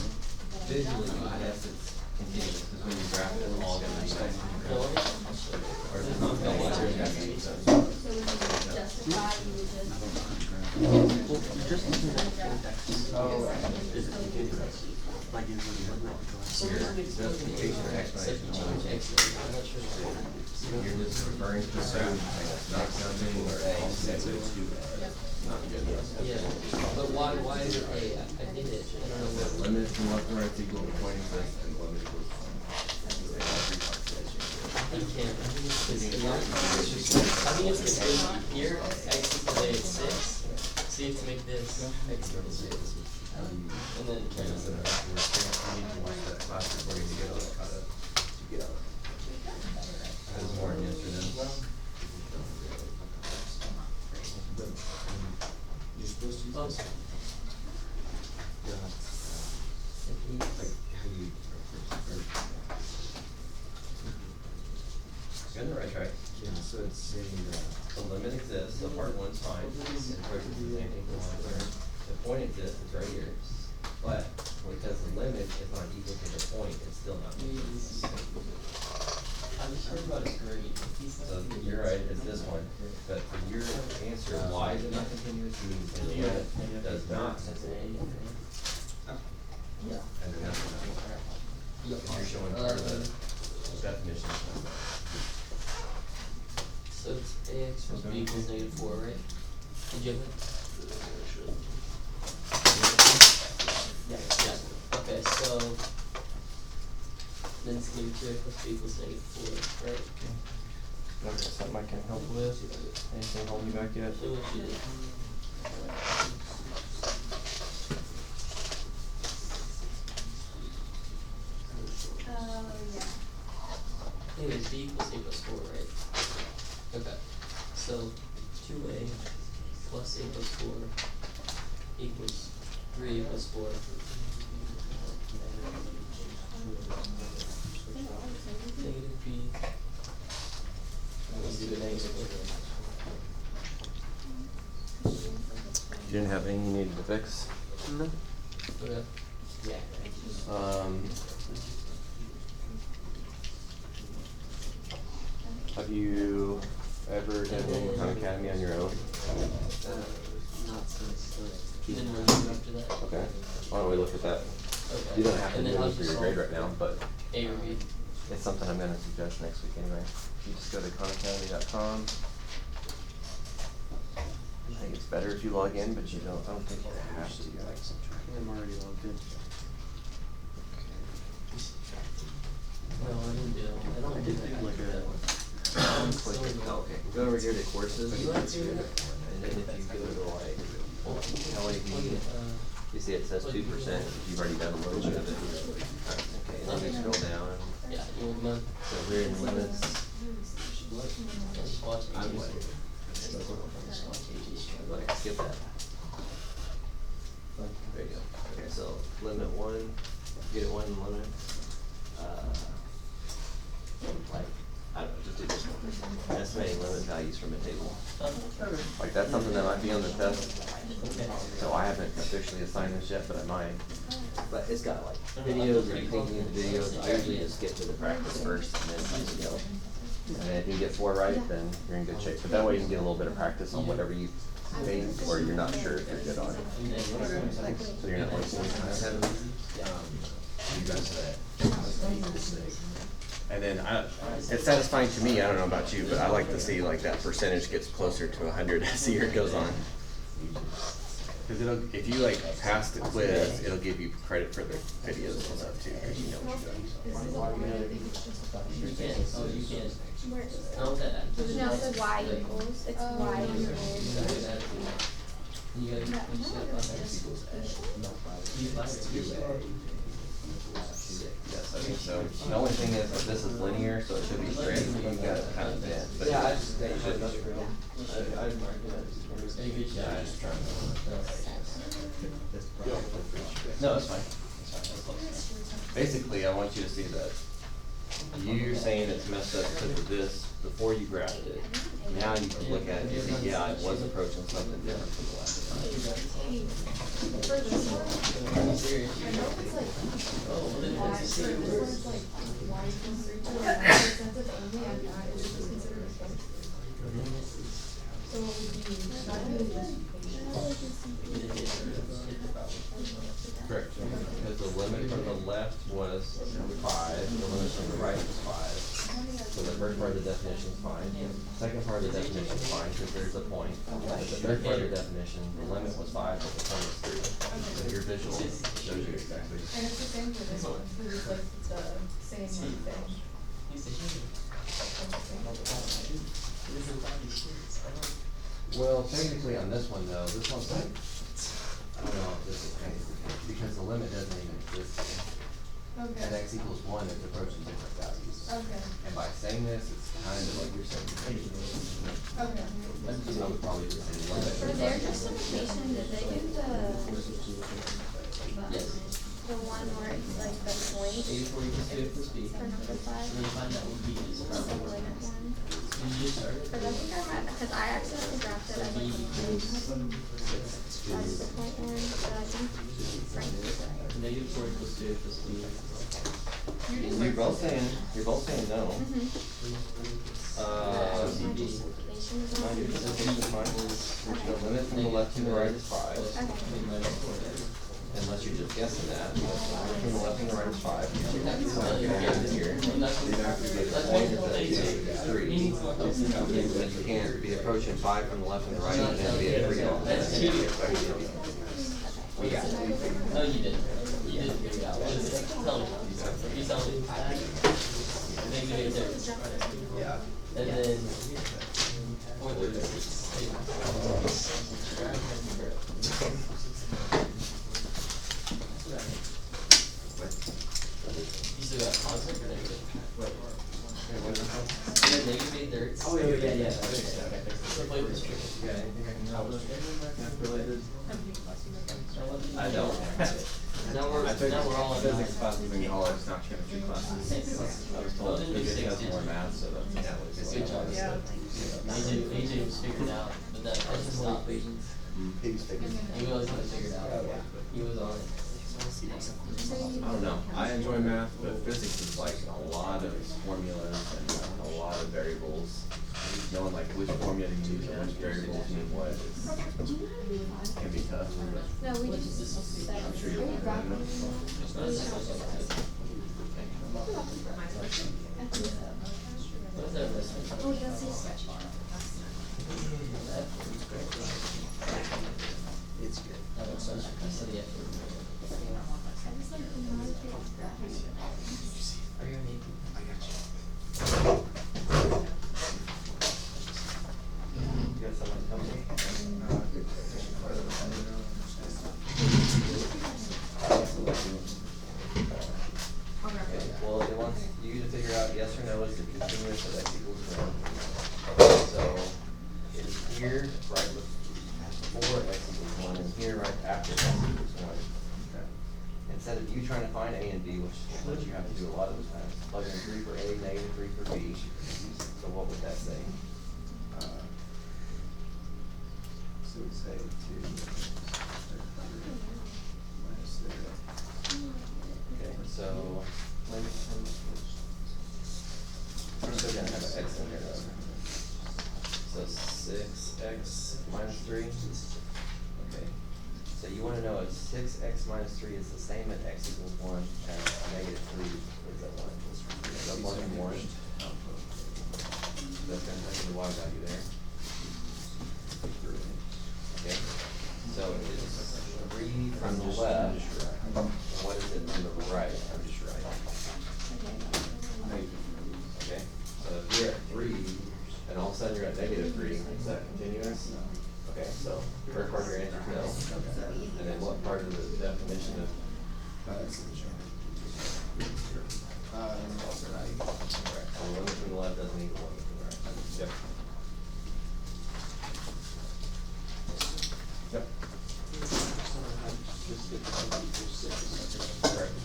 visually, yes, it's continuous, because when you graph it, it's all gonna be same. Or if it's not, no, it's gonna be. Justify, you would just Well, just looking at the index. Oh. Is it continuous? Like usually what not Justification or explanation. I'm not sure. You're just referring to some, not something or a, that's it. Not good. Yeah, but why is it A? I did it, I don't know what. Limit from left to right is equal to point exists and limit equals. You can't, I think it's the A here, X equals A is 6, so you have to make this X equals 6. And then cancel it. There's more in yesterday. You're supposed to use this. Yeah. Like how you You're on the right track. yeah, so it's saying The limit exists, so part one's fine, it approaches the same thing for one third. The point exists, it's right here. But because the limit is not equal to the point, it's still not. I'm sure about his grade. So you're right, it's this one, but for your answer, why is it not continuous, means the limit does not. Yeah. And then that's what you're showing part of the definition. So it's AX plus B equals -4, right? Did you have it? Yeah, okay, so then it's gonna be 2x plus B equals -4, right? Okay, something I can help with? Anything holding you back yet? So what you did. Anyways, B equals A plus 4, right? Okay, so 2A plus A plus 4 equals 3A plus 4. Negative B. Let's do the negative. You didn't have anything you needed to fix? no. Okay. Have you ever done any Khan Academy on your own? Not since the Then we'll move after that. Okay, why don't we look at that? Okay. You don't have to And do then how'd it for you your solve grade right now, but A or B? it's something I'm gonna suggest next week anyway. You just go to khanacademy.com. I think it's better if you log in, but I don't think you have to. I'm already logged in. No, I didn't do it. I don't I do did that. do like a Click it. Oh, okay. Go over here to courses. You want to do that? And then if you go to like, LAB, you see it says 2%, you've already done a little bit of it. Okay, and then you scroll down, Yeah, you want mine? so we're in limits. Just watch I'm AJ's. like, Just watch AJ's struggle. like, skip that. There you go. Okay, so limit one, get it one limit. Like, I don't know, just do this one. Estimating limit values from a table. Like, that's something that might be on the test. So I haven't officially assigned this yet, but I might. But it's got like videos and thinking of the videos. I usually just get to the practice first and then you go. And then if you get 4 right, then you're in good shape. But that way you can get a little bit of practice on whatever you think or you're not sure if you're good on it. So you're not wasting your time. And then it's satisfying to me, I don't know about you, but I like to see like that percentage gets closer to 100 as the year goes on. Cause if you like pass the quiz, it'll give you credit for the videos and stuff too, cause you know what you're doing. You can't, oh, you can't. I don't want that. No, it's y equals, it's y equals. You gotta, you just gotta Yes, okay, so the only thing is that this is linear, so it should be straight, you got it kind of bent, but Yeah, I it just, should be. Any good shot? Yeah, I just trying No, it's fine. Basically, I want you to see that you're saying it's messed up because of this before you graphed it. Now you can look at it and say, yeah, it was approaching something different from the last time. Oh, well, then it's a serious. You didn't hit the problem. Correct. Because the limit from the left was 5, the limit from the right was 5. So the first part of the definition is fine. Second part of the definition is fine because there's a point. But the third part of the definition, the limit was 5, but the point is 3. So your visual shows you exactly. And it's the same for this one, because it's like the same thing. He's the human. Well, technically on this one though, this one's like, I don't know if this is technically, because the limit doesn't even exist here. Okay. At x equals 1, it's approaching different values. Okay. And by saying this, it's kind of like you're saying. Okay. I would probably just say limit. For their justification, did they do Yes. the one where it's like the point 84 equals 2 equals b. for number And then 5? you find out what b is. The limit one? Did you just start it? Cause I think I read, cause I accidentally drafted it as like the point. That's the point one, but I think Frank was right. Negative 4 equals 2 equals b. You're both saying no. My justification is My wrong. justification is fine. The limit from the left to the right is 5. Okay. Unless you're just guessing that. The limit from the left and the right is 5. You're guessing here. That's one thing. It's 3. But you can't be approaching 5 from the left and the right and then be at 3 off. That's 2. We got it. No, you didn't. You didn't figure it out. What is it? Tell me. You tell me. Negative 8 there. And then 436. You still got constant or negative? Negative 8 thirds. Oh, yeah. So play with this trick. I don't. Now we're all in physics classes in college, not chemistry classes. I was told physics has more math, so that's. Good job. AJ was figured out, but that doesn't stop. He always had to figure it out. He was on it. I don't know, I enjoy math, but physics is like a lot of formulas and a lot of variables. Knowing like which formula to use and which variables mean what can be tough. No, we just said. I'm sure you'll learn that. What is that rest? Oh, that's his sketch. It's good. That looks so nice. I said yeah. Are you an AP? I got you. You got someone coming? Okay, well, it wants you to figure out yes or no is the continuous of x equals 1. So, it's here right before x equals 1 and here right after x equals 1. Instead of you trying to find a and b, which you have to do a lot of the times, plug in 3 for a, negative 3 for b. So what would that say? So we say 2 minus 3. Okay, so we're still gonna have an x in there though. So 6x minus 3. Okay. So you wanna know if 6x minus 3 is the same at x equals 1 as negative 3 is at 1. Is that 1 and 1? That's the y value there. Okay. So it's 3 from the left. What is it from the right? I'm just right. Okay. So if you're at 3, and all of a sudden you're at negative 3, is that continuous? Okay, so first part of your answer is no. And then what part of the definition of Also not equal. correct? So the limit from the left doesn't equal limit from the right. Yep. Yep. Correct.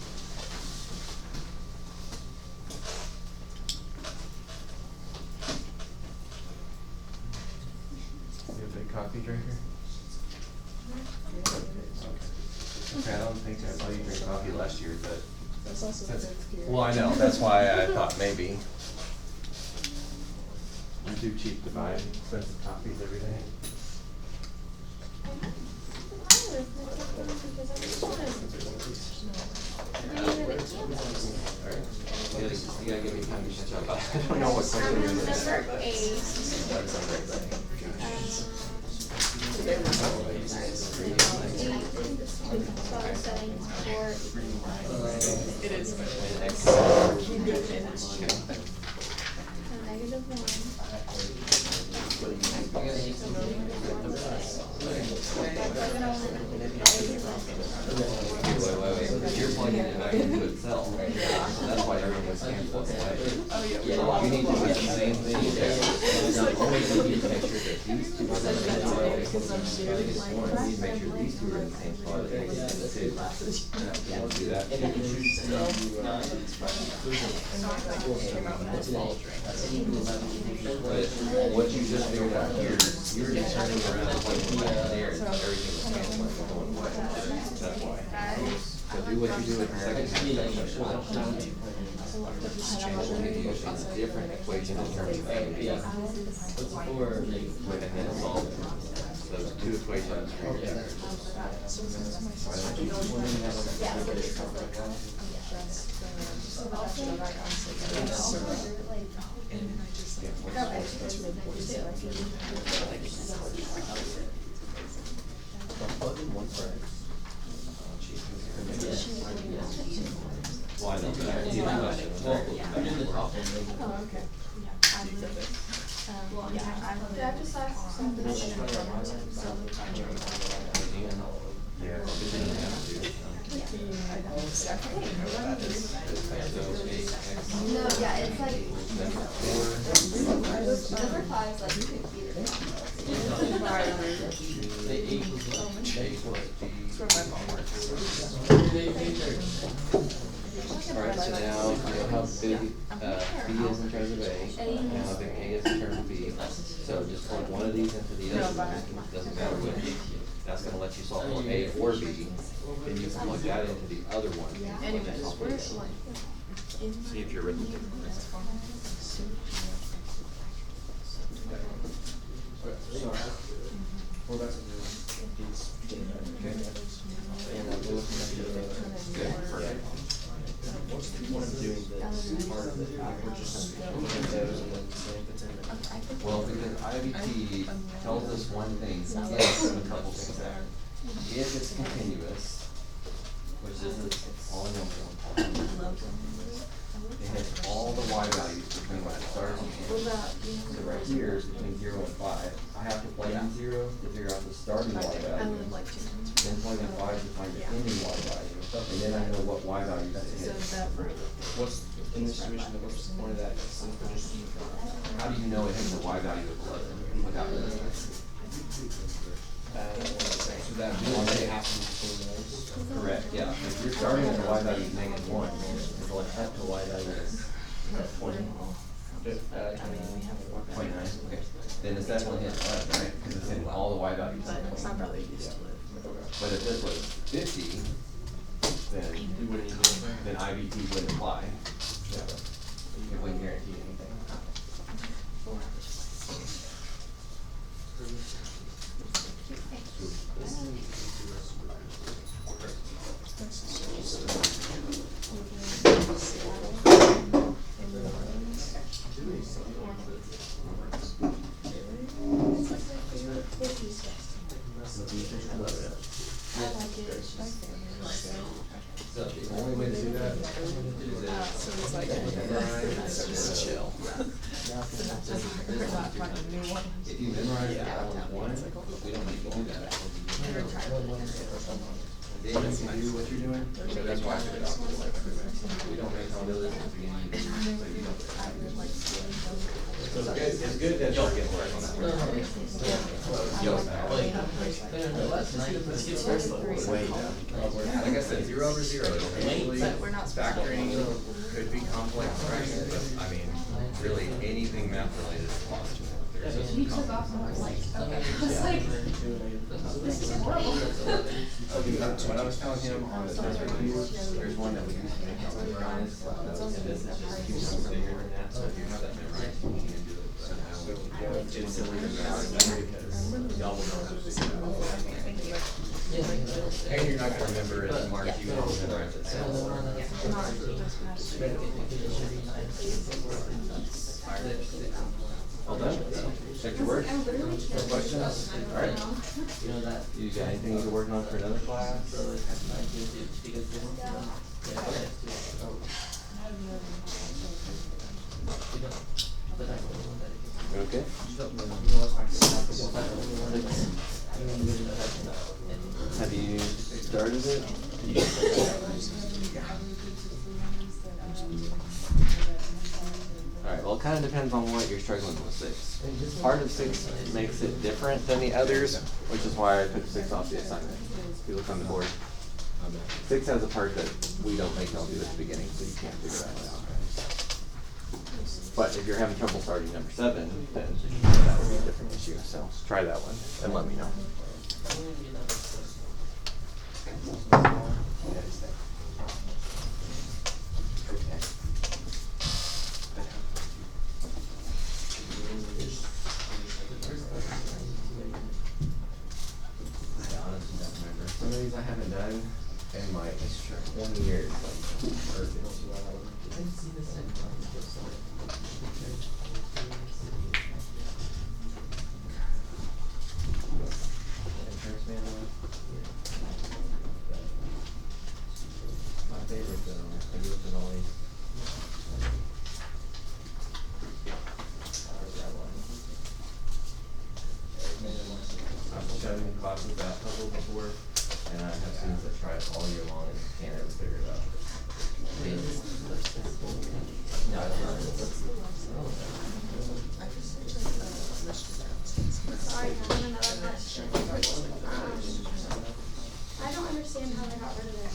You a big coffee drinker? Okay, I don't think I saw you drink coffee last year, but. That's also the fifth gear. Well, I know, that's why I thought maybe. I'm too cheap to buy expensive coffees every day. because I just wanna. You gotta give me time to catch up. I don't know what question you're gonna say. Number 8. Settings for. It is. Wait. You're plugging it back into itself. That's why everything was canceled away. You need to do the same thing. You only need to make sure that these two are in the same spot. You need to make sure these two are in the same spot. Do that. But what you just figured out here, you're just turning around like there, and everything was canceled and going away. That's why. So do what you do with the second half. Use a different equation in terms of A and B. And then solve those two equations. Why not? I'm in the top one. Yeah. No, yeah, it's like. Number 5 is like you can beat it. Alright, so now you know how big B is in terms of A, and how big A is in terms of B. So just plug one of these into the other one, doesn't matter which. That's gonna let you solve for A or B, then you can plug that into the other one. See if you're written. Well, because IVT tells us one thing, yes, and a couple things there. If it's continuous, which is all in one, it has all the y values between when it starts and ends. So right here is between 0 and 5. I have to plug in 0 to figure out the starting y value. Then plug in 5 to find the ending y value. And then I know what y value to hit. What's, in this situation, what's the point of that? How do you know it hits the y value of 11 without this? So that delay happens between those. Correct, yeah. If you're starting at the y value of -1, it's going up to y value of 20. 29, okay. Then the second one hits 11, right? Because it's hitting all the y values. But if this was 50, then IVT wouldn't apply. It wouldn't guarantee anything. So the only way to do that is So it's like, it's just chill. if you memorize the one, we don't need to do that. Then you can do what you're doing, so that's why I took it off. We don't make all of this at the beginning of the year, so you don't. So it's good that you're getting work on that. Like I said, 0 over 0 is usually factoring, could be complex fractions, but I mean, really anything math related is possible. There's just when I was telling him on the test review, there's one that we used to make out memorize, and this is just keeps bigger than that, so if you have that memorized, you can do it. So it's silly to memorize that because y'all will know how to do that. And you're not gonna remember it, But- Mark, you can memorize it. So the one that's it should be 9. All done? Check your work. No questions? Alright. You know that. You got anything you're working on for another class? So it's because this one, yeah, oh. You don't, but that's the one that it You okay? Have you started it? Alright, well, it kinda depends on what you're struggling with 6. Part of 6 makes it different than the others, which is why I took 6 off the assignment. If you look on the board. 6 has a part that we don't make y'all do at the beginning, so you can't figure that one out. But if you're having trouble starting number 7, then that would be a different issue, so try that one and let me know. I honestly don't remember. Some of these I haven't done in like 20 years. My favorite though, I do look at all these. I've shown classes that puzzle before, and I have students that try it all year long and can't ever figure it out. Sorry, I have another question. I don't understand how they got rid of it.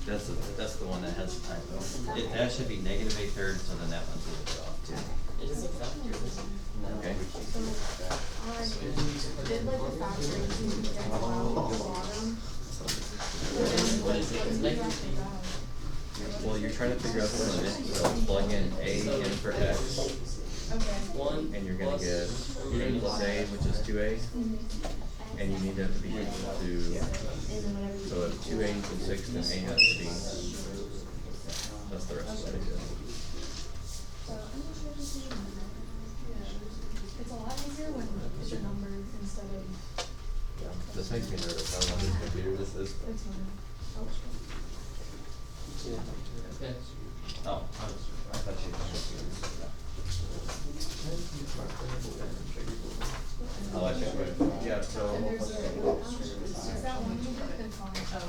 That's the one that has the typo. That should be negative 1/3, so then that one's a little bit off too. Okay. Did like the factory get out at the bottom? What is it? It's negative. Well, you're trying to figure out the limit, so plug in A in for X, Okay. and you're gonna get A plus A, which is 2A, and you need that to be equal to, so if 2A equals 6, then A has to be, that's the rest of what it is. It's a lot easier when it's a number instead of. This makes me nervous. I don't know whose computer this is. It's fine. Okay. Oh, I thought she was I'll let you go. Yeah, so. And there's a, is that one you could click on?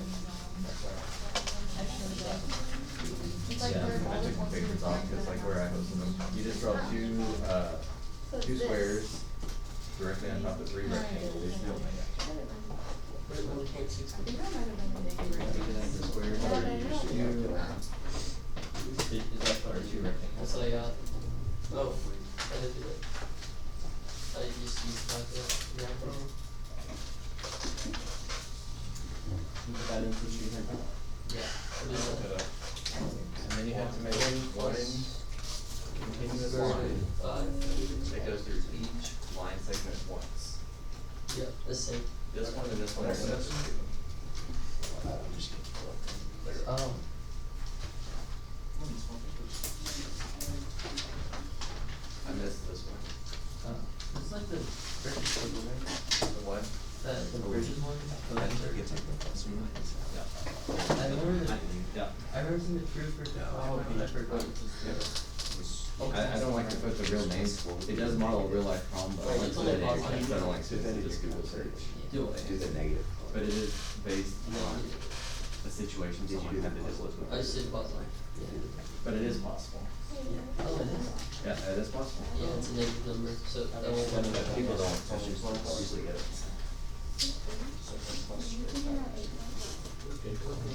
It's like Yeah, where all I the took ones pictures are off just like where I hosted them. You just draw two squares directly on top of 3 rectangles. I think that might have been the negative. The squares are two. Is that for 2 rectangles? So yeah. Oh, I did do it. I just used like the example. Put that into the sheet here. Yeah. What is it? And then you have to make one continuous line. It goes through each line segment once. Yeah, the same. This one and this one are separate. Oh. I missed this one. It's like the British one, right? The what? The British one. Yeah. I remember the. Yeah. I remember seeing the proof for. Oh, but I forgot. I don't like to put the real names. It does model real life problems, but I like to put the names. I don't like to just Google search. Do it. Do the negative. But it is based on the situation someone had to deal with. I just did about like. But it is possible. Oh, it is. Yeah, it is possible. Yeah, it's a negative number, so that won't. But people don't usually get it.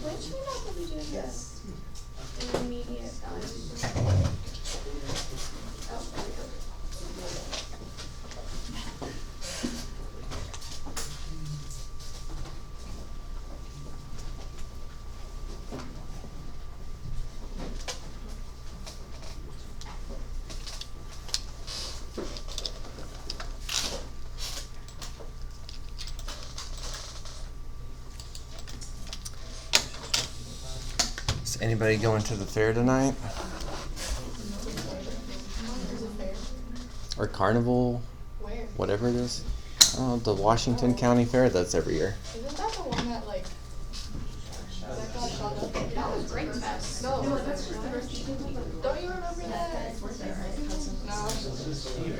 Which one will be doing this? Intermediate value. Oh, there we go. Is anybody going to the fair tonight? Or carnival? Where? Whatever it is. Oh, the Washington County Fair that's every year. Isn't that the one that like that got shot up? That was Drink Fest. No, that's just the first. Don't you remember that? No.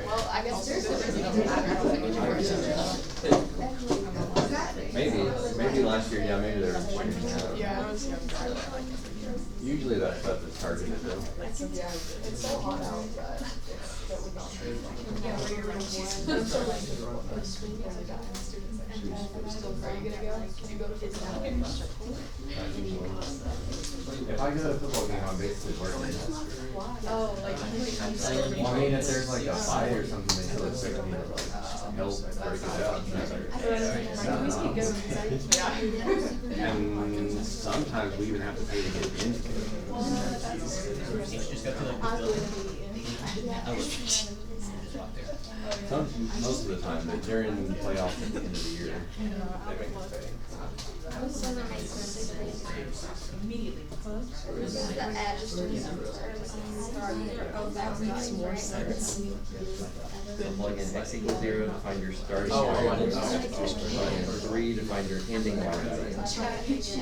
Well, I guess there's Maybe last year, yeah, maybe there was one. Yeah, I was younger. Usually that stuff is targeted though. Yeah, it's so hot out that that would not be. Yeah, where you're running. So like, are you gonna go? Can you go to football games? If I go to a football game, I'm basically working. Oh, like Well, I mean, if there's like a fight or something, they still expect me to like help break it up. And sometimes we even have to pay to get into it. Most of the time, but during playoffs at the end of the year, they make us pay. So plug in x equals 0 to find your starting point, and plug in 3 to find your ending y value. So 2 is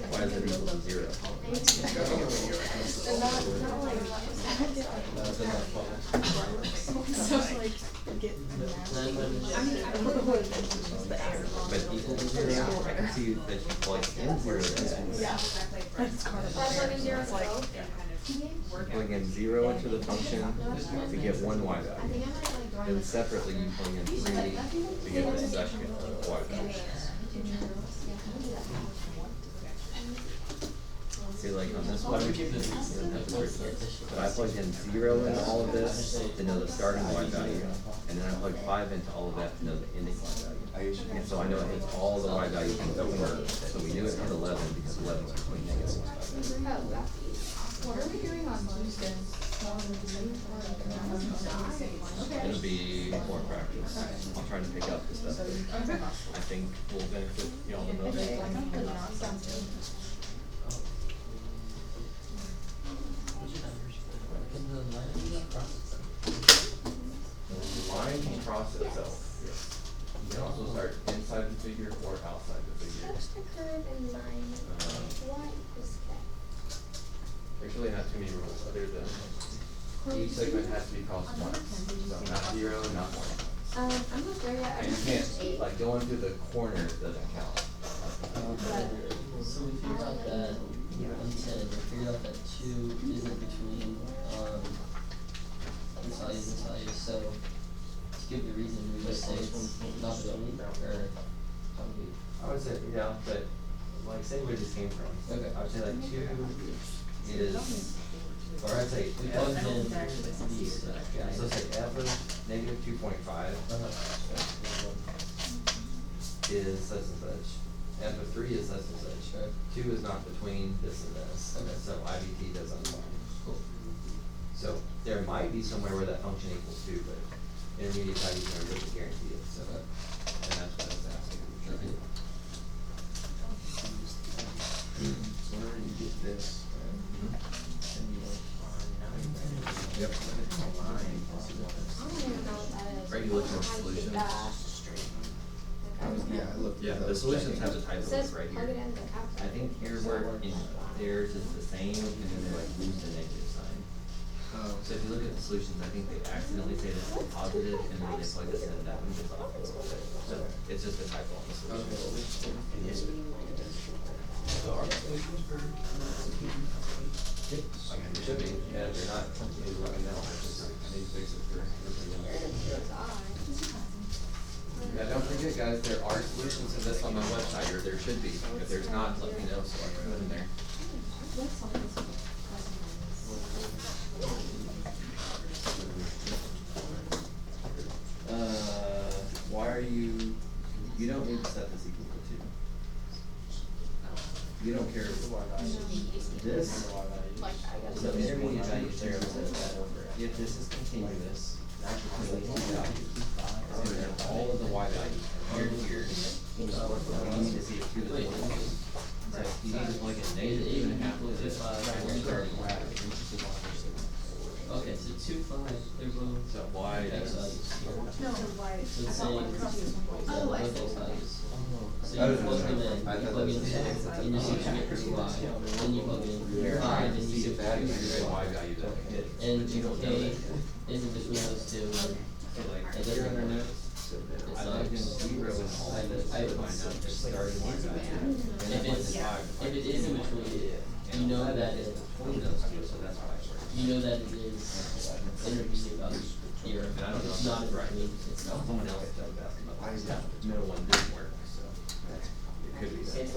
why is it equal to 0? But equal to 0, I can see that you plug in 0 plug in 0 into the function to get one y value. Then separately you plug in 3 to get the second y value. See, like on this one, but I plugged in 0 into all of this to know the starting y value, and then I plugged 5 into all of that to know the ending y value. And so I know it hits all the y values in the order. So we knew it hit 11 because 11 is between negative y value. What are we doing on Tuesday? It'll be more practice. I'll try to pick up the stuff that I think will benefit y'all the most. Line cross itself. You can also start inside the figure or outside the figure. What's the curve in line? What is that? There's really not too many rules other than each segment has to be crossed once. So not 0, not 1. I'm not there yet. And you can't, like going through the corners doesn't count. So we figured out that, instead, we figured out that 2 isn't between, this value, so to give the reason, we just say it's not between, or how do we? I would say, yeah, but like say where this came from. Okay. I would say like 2 is, or I'd say We f, plugged in these, yeah, so say f of negative 2.5 is such and such. F of 3 is such and such. Right. 2 is not between this and this. Okay. So IVT does unbind. Cool. So there might be somewhere where that function equals 2, but intermediate values never really guarantee it. So and that's what I was asking. Okay. So whenever you get this, Yep. I don't even know what that is. Regulation of How do you solutions. get that? yeah, I looked. Yeah, I the was solutions checking. have the It title says right plug it here. in the outside. I think here where in theirs is the same, and then they like lose the negative sign. Oh. So if you look at the solutions, I think they accidentally say this is positive, and then they plug this in, and that one gets off a little bit. So it's just a typo on the solution. So are the solutions for I mean, it should be, yeah, if they're not, please let me know. I need to fix it for everybody else. Yeah, don't forget, guys, there are solutions to this on my website, or there should be. If there's not, let me know so I can put them there. Why are you don't need to set this equal to 2. You don't care this, Like, I guess. so intermediate value 0 says that over if this is continuous, that's between the two values. And then all of the y values here to here, you need to see if two is equal to 2. So you need to plug in -2.5 with this, and you're starting with Okay, so 2, 5, they're both. So y X is. values. No, why? So it's saying, Oh, I both see. X values. So Oh, you plug them in, I you thought plug that in was 10, and you see you get 2y, then you plug in 5, and you See see if that 2. is the y value that it hit. And You don't know K that. isn't between those two. So like, It here doesn't on our matter. notes, It's I not. plugged in 0 and all of this I to find out the starting y value. And If then it's, like 5, if it is in between, you know that it, between those two, so that's why it works. you know that it is intermediate value here. And I don't know It's if not that's in right. between, it's not. Someone else was asking about why is that the middle one didn't work, so it could be that.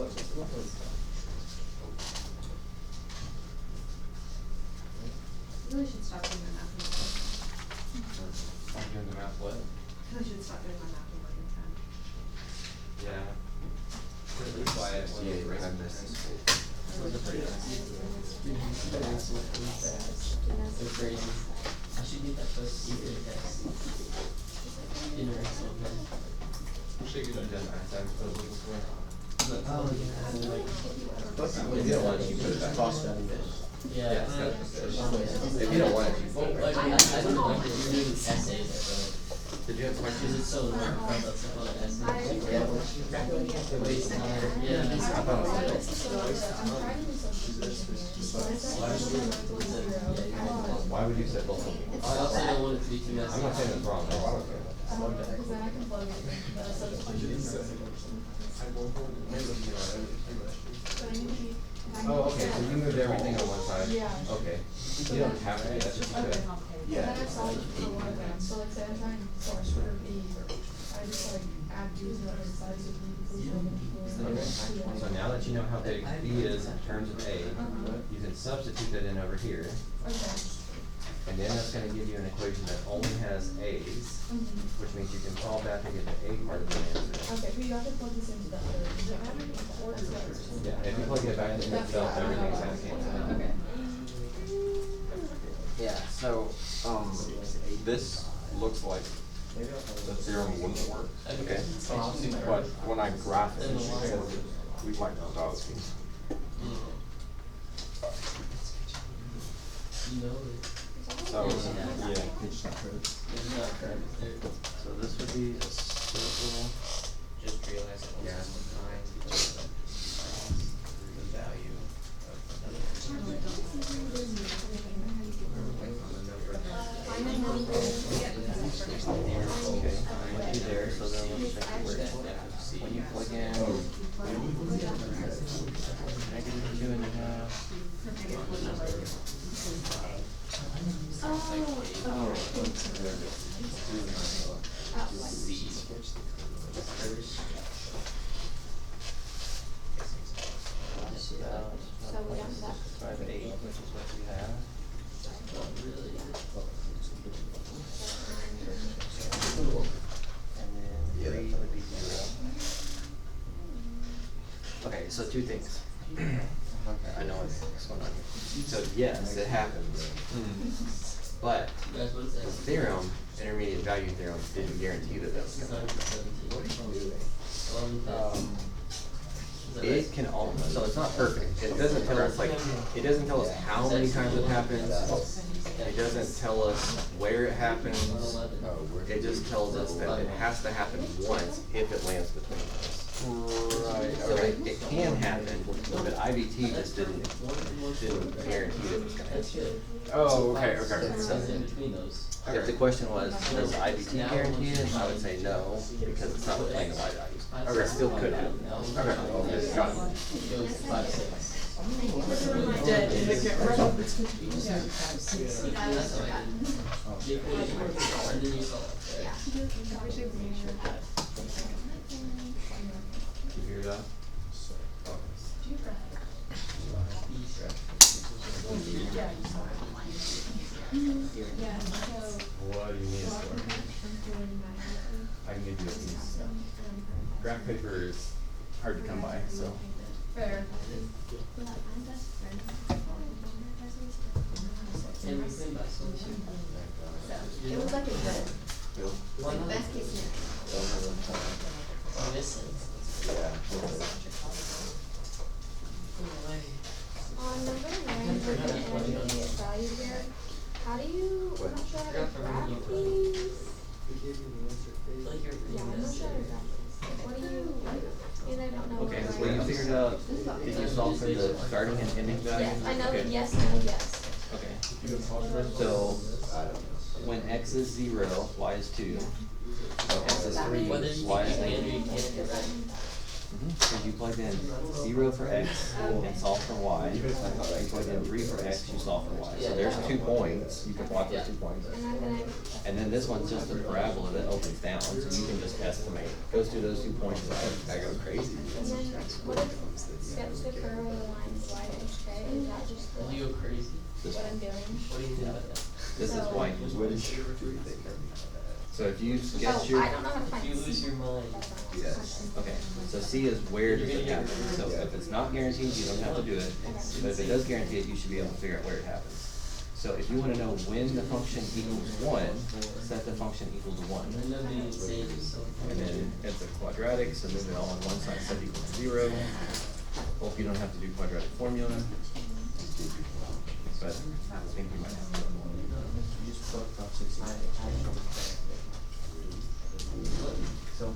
Really should stop doing my math homework. I'm doing the math what? Really should stop doing my math homework in time. Yeah. That's why it was Yeah, raised. I missed school. They're crazy. I should get that first secret test. Interesting, man. Should get it done last time, so it was before. If you don't want it, you put it back. Yeah. If you don't want it, you fold it. Like, I don't like that you're doing essays, but, Did you have because questions? it's so annoying to find out stuff on an essay. It wastes time, yeah. I thought it was. Why would you say both of them? I also don't want it to be too messy. I'm not saying it's wrong, I don't care. Because then I can plug in the substitution. But I need to be. Oh, okay, so you moved everything on one side? Yeah. Okay. You don't have to, that's just Okay. good. Yeah. Then I solve it for one of them, so like say I'm trying to solve for B, I just like add B to the other side of B because Okay. So now that you know how big B is in terms of A, you can substitute that in over here, Okay. and then that's gonna give you an equation that only has A's, which means you can solve that to get the A part of the answer. Okay, but you have to plug this into the other, does it matter? Or does it? Yeah, if you plug it back into itself, everything's gonna cancel. Okay. Yeah, so, this looks like the theorem wouldn't work. Okay. But when I graph it, it says we like those. You know it. So, yeah. It's not curved, there. So this would be a circle. Just realize it Yeah. was behind the value Okay, I see there, so then let's check where it's at. When you plug in That's about 1.658, which is what we have. And then 3 would be 0. Okay, so two things. I know what's going on here. So yes, it happens. But Guys, what is that? the theorem, intermediate value theorem, didn't guarantee that that was going to happen. What are you doing? It can almost, so it's not perfect. It doesn't tell us like, it doesn't tell us how many times it happens. It doesn't tell us where it happens. It just tells us that it has to happen once if it lands between us. Right, So it can happen, but IBT just didn't guarantee that it was gonna happen. Oh, okay, okay. It's in between those. If the question was, does IBT guarantee it, I would say no, because it's not playing the y values. Or it still could have. Okay, okay, got it. Goes 5, 6. Dead in the camera. That's how I did. The equation, and then you solve. You hear that? Yeah, so. What do you need it for? I can give you a piece. Graph paper is hard to come by, so. Fair. And So it was like a good, like best case scenario. Missing. On number 9 for the energy value here, how do you, I'm not sure how to graph these. Like you're Yeah, I'm not sure how to graph these. Like, what do you, and I don't know. Okay, what so you I- figured out, did you solve for the starting and ending value? Yes, I know, Okay. yes, no, yes. Okay. So, when x is 0, y is 2. So x is 3, Whether you y can is or you negative. can't, you're right. Because you plugged in 0 for x and solve for y. You plugged in 3 for x, you solve for y. So there's 2 points, you can plot those 2 points. And I'm gonna, And then this one's just a parabola that opens down, so you can just estimate, goes through those 2 points, I go crazy. and then what if sketch the curve of the lines y and k, is that just the, Will you go crazy? what I'm doing? What do you mean by that? This is y equals y. So if you Oh, sketch your, I don't know how to find You lose C. your mind. That's not- yes, okay, so C is where does it happen? So if it's not guaranteed, you don't have to do it, but if it does guarantee it, you should be able to figure out where it happens. So if you wanna know when the function equals 1, set the function equal to 1. And then the insane is so. And then it's a quadratic, so move it all on one side, set equal to 0. Hope you don't have to do quadratic formula. But I think you might have to. So.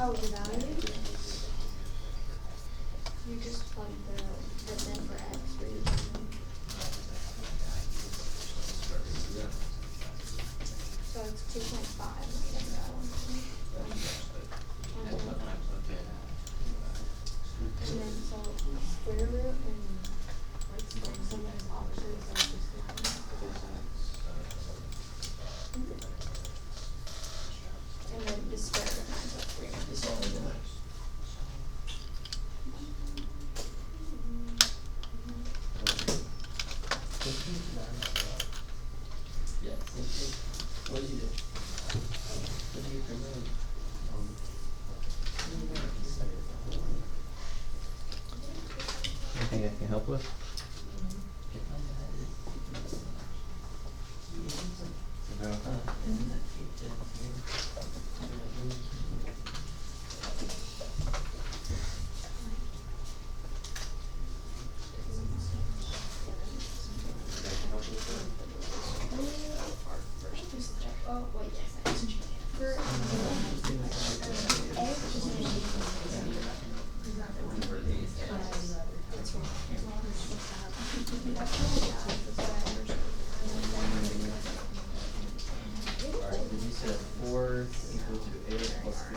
Oh, the value? You just plug the in for x for each one. So it's 2.5, like that one. And then so square root and some of those options are just and then the square root lines up 3. It's all in there. Yeah. What did you do? What did you do? Anything I can help with? No. Oh, wait, yes. For Alright, then you said 4 equal to a plus b.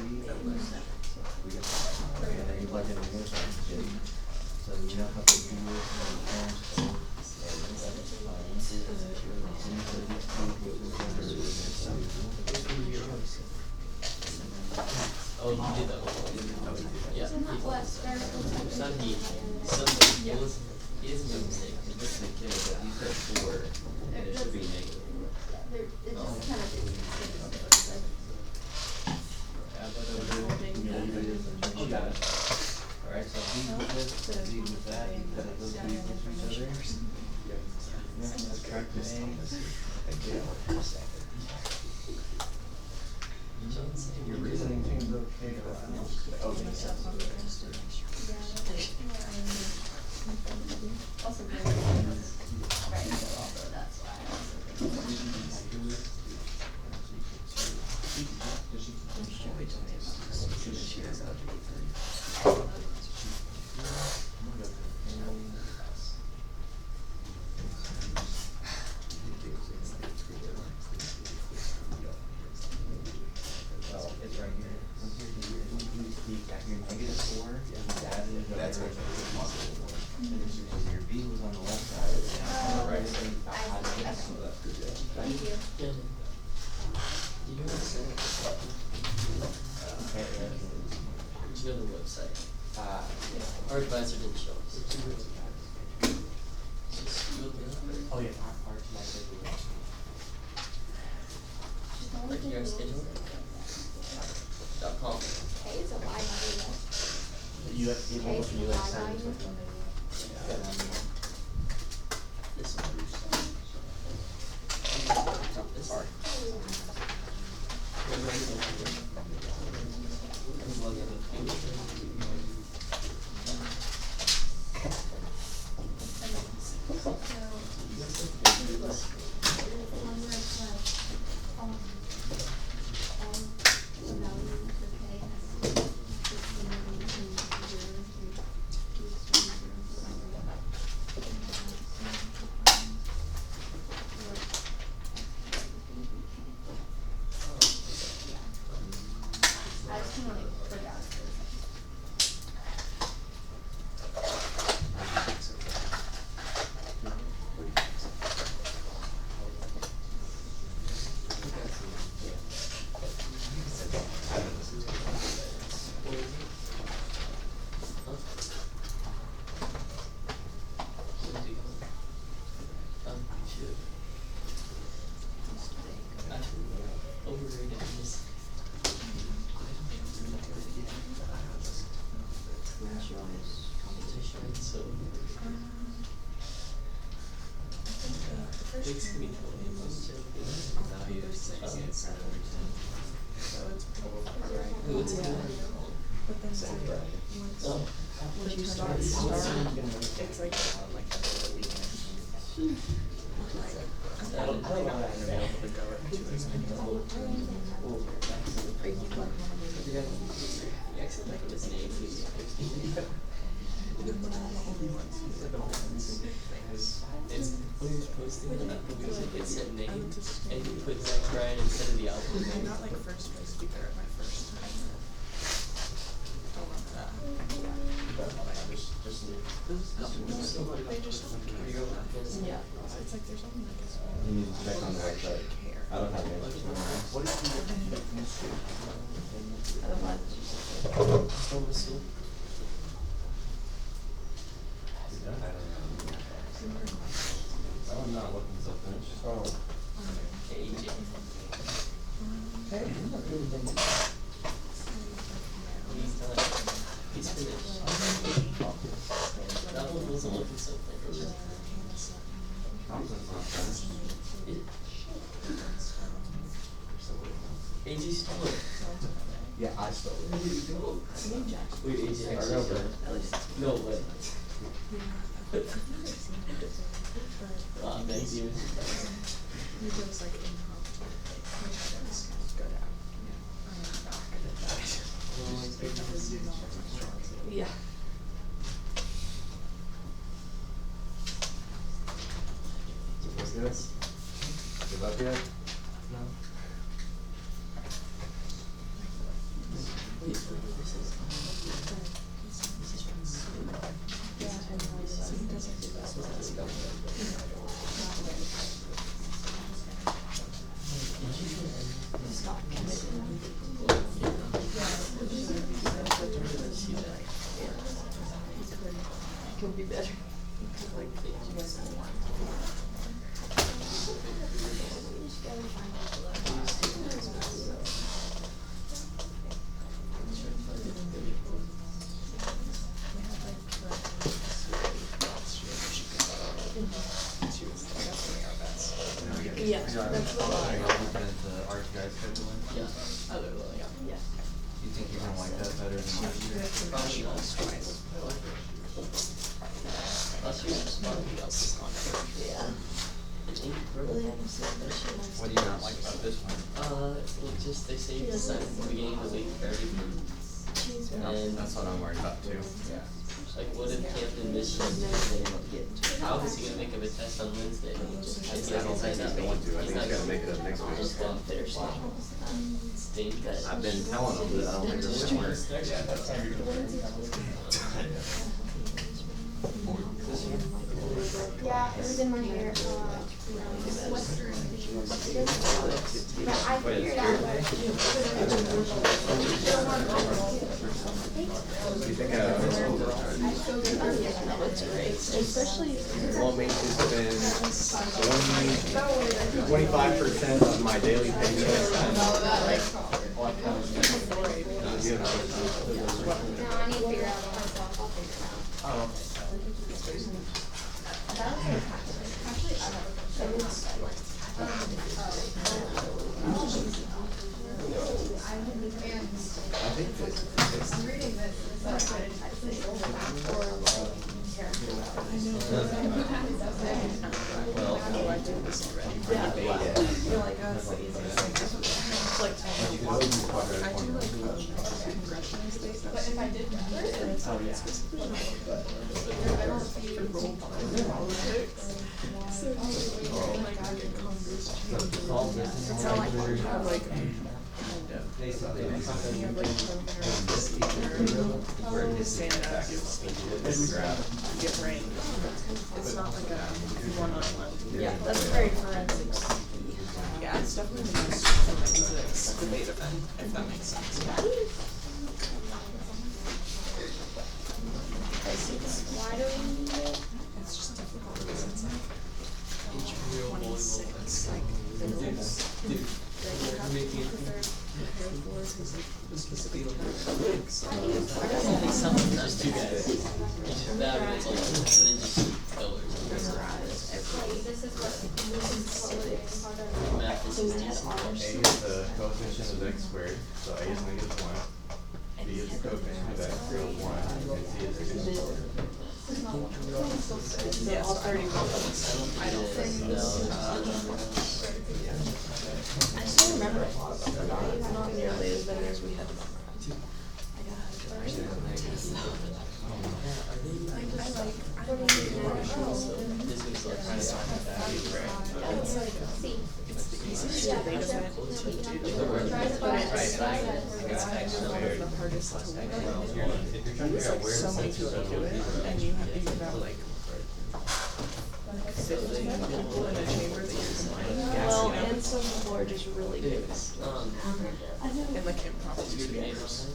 And then you plug in the new function. So you now have to do this and times Oh, you did that one. Yeah. isn't that what square root looks like? Some he doesn't make a mistake. This is a kid, but you said 4, and it should be negative. It just kind of subtract an A. Your reasoning seems okay. Also very right, so also that's why I also think. Well, it's right here. -4, that's what your B was on the left side. On the right side. Thank you. Good. Do you want to send it? Did you go to the website? Our advisor didn't show us. Just go there. Oh, yeah. Right here, schedule. .com. K is a Y, not a U. You have to K is a Y, not a U. This one. This one. I just kinda like forgot. Overrated is competition, so big screen Who it's But then it's like, Oh. once you start, it's like every other weekend. I don't know. Are you like one of You actually like his name. It's when he was posting it, the music, it said name, and he put Zach Bryan instead of the album I name. got like first place speaker at my first time. Don't remember that. They just don't care. Yeah. It's like there's only like a small. You need to check on the actually website. care. I don't have it. What is Still missing. I'm not looking so finished. Oh. AJ. He's done. He's finished. That one wasn't looking so finished. Thompson's not finished. AJ's still. Yeah, I still. Wait, AJ Start actually over. did. No way. Thank you. He does like impromptu, which is good at. I'm not good at that. Because not strong. Yeah. Good? Give up yet? No. Wait, this is. So he doesn't do this with his Could be better. She was like, that's me, our bad. Yeah, that's what Are y'all looking at the RTI scheduling? Yeah. Other than, yeah. yeah. You think you're gonna like that better than last year? Probably not. Last year was somebody else's contract. Yeah. Really haven't seen this shit. What do you not like about this one? Well, just they say it's at the beginning of the week for everything. And That's what I'm worried about too. Yeah. like, what if Camden missed it? How is he gonna make up a test on Wednesday? I don't think he's going to. I think he's gonna make it up next week. Just don't fit their schedule. It's dangerous. I've been telling him that I don't think they're gonna work. Yeah, it was in my hair, but I figured out what. What do you think Especially. Want me to spend 25% of my daily paycheck on No, I need to figure out myself, I'll figure it out. Oh. You're like, oh, it's the easiest thing ever. It's like, I do like congressional states. But if I did that, it's like, I don't for role politics. So, like, I get Congress changes. It's not like you have like, kind of, you have like where you stand up, give speeches, get ranked. It's not like a one-on-one. Yeah, that's very forensics. Yeah, it's definitely the most forensics debate event, if that makes sense. Why do we need it? It's just difficult because it's like Intramural volleyball. 26, like, middles. Like, you have to prepare for it, because like, specifically like, so. Just two guys. Each of that is like, and then just colors. This is what Math is just A is the coefficient of x squared, so A is -1. B is the coefficient of x equals 1, and C is the Yeah, all 31. I don't think. I still remember a lot of them, not nearly as many as we had to memorize. I got it. I don't even know. This is like, It's like, it's the easiest debate event to do. But it's kind of like the hardest to win. There's like so many people that do it, and you have like 15 people in a chamber that you're combining against, Well, you know? and some people are just really good. And like impromptu games.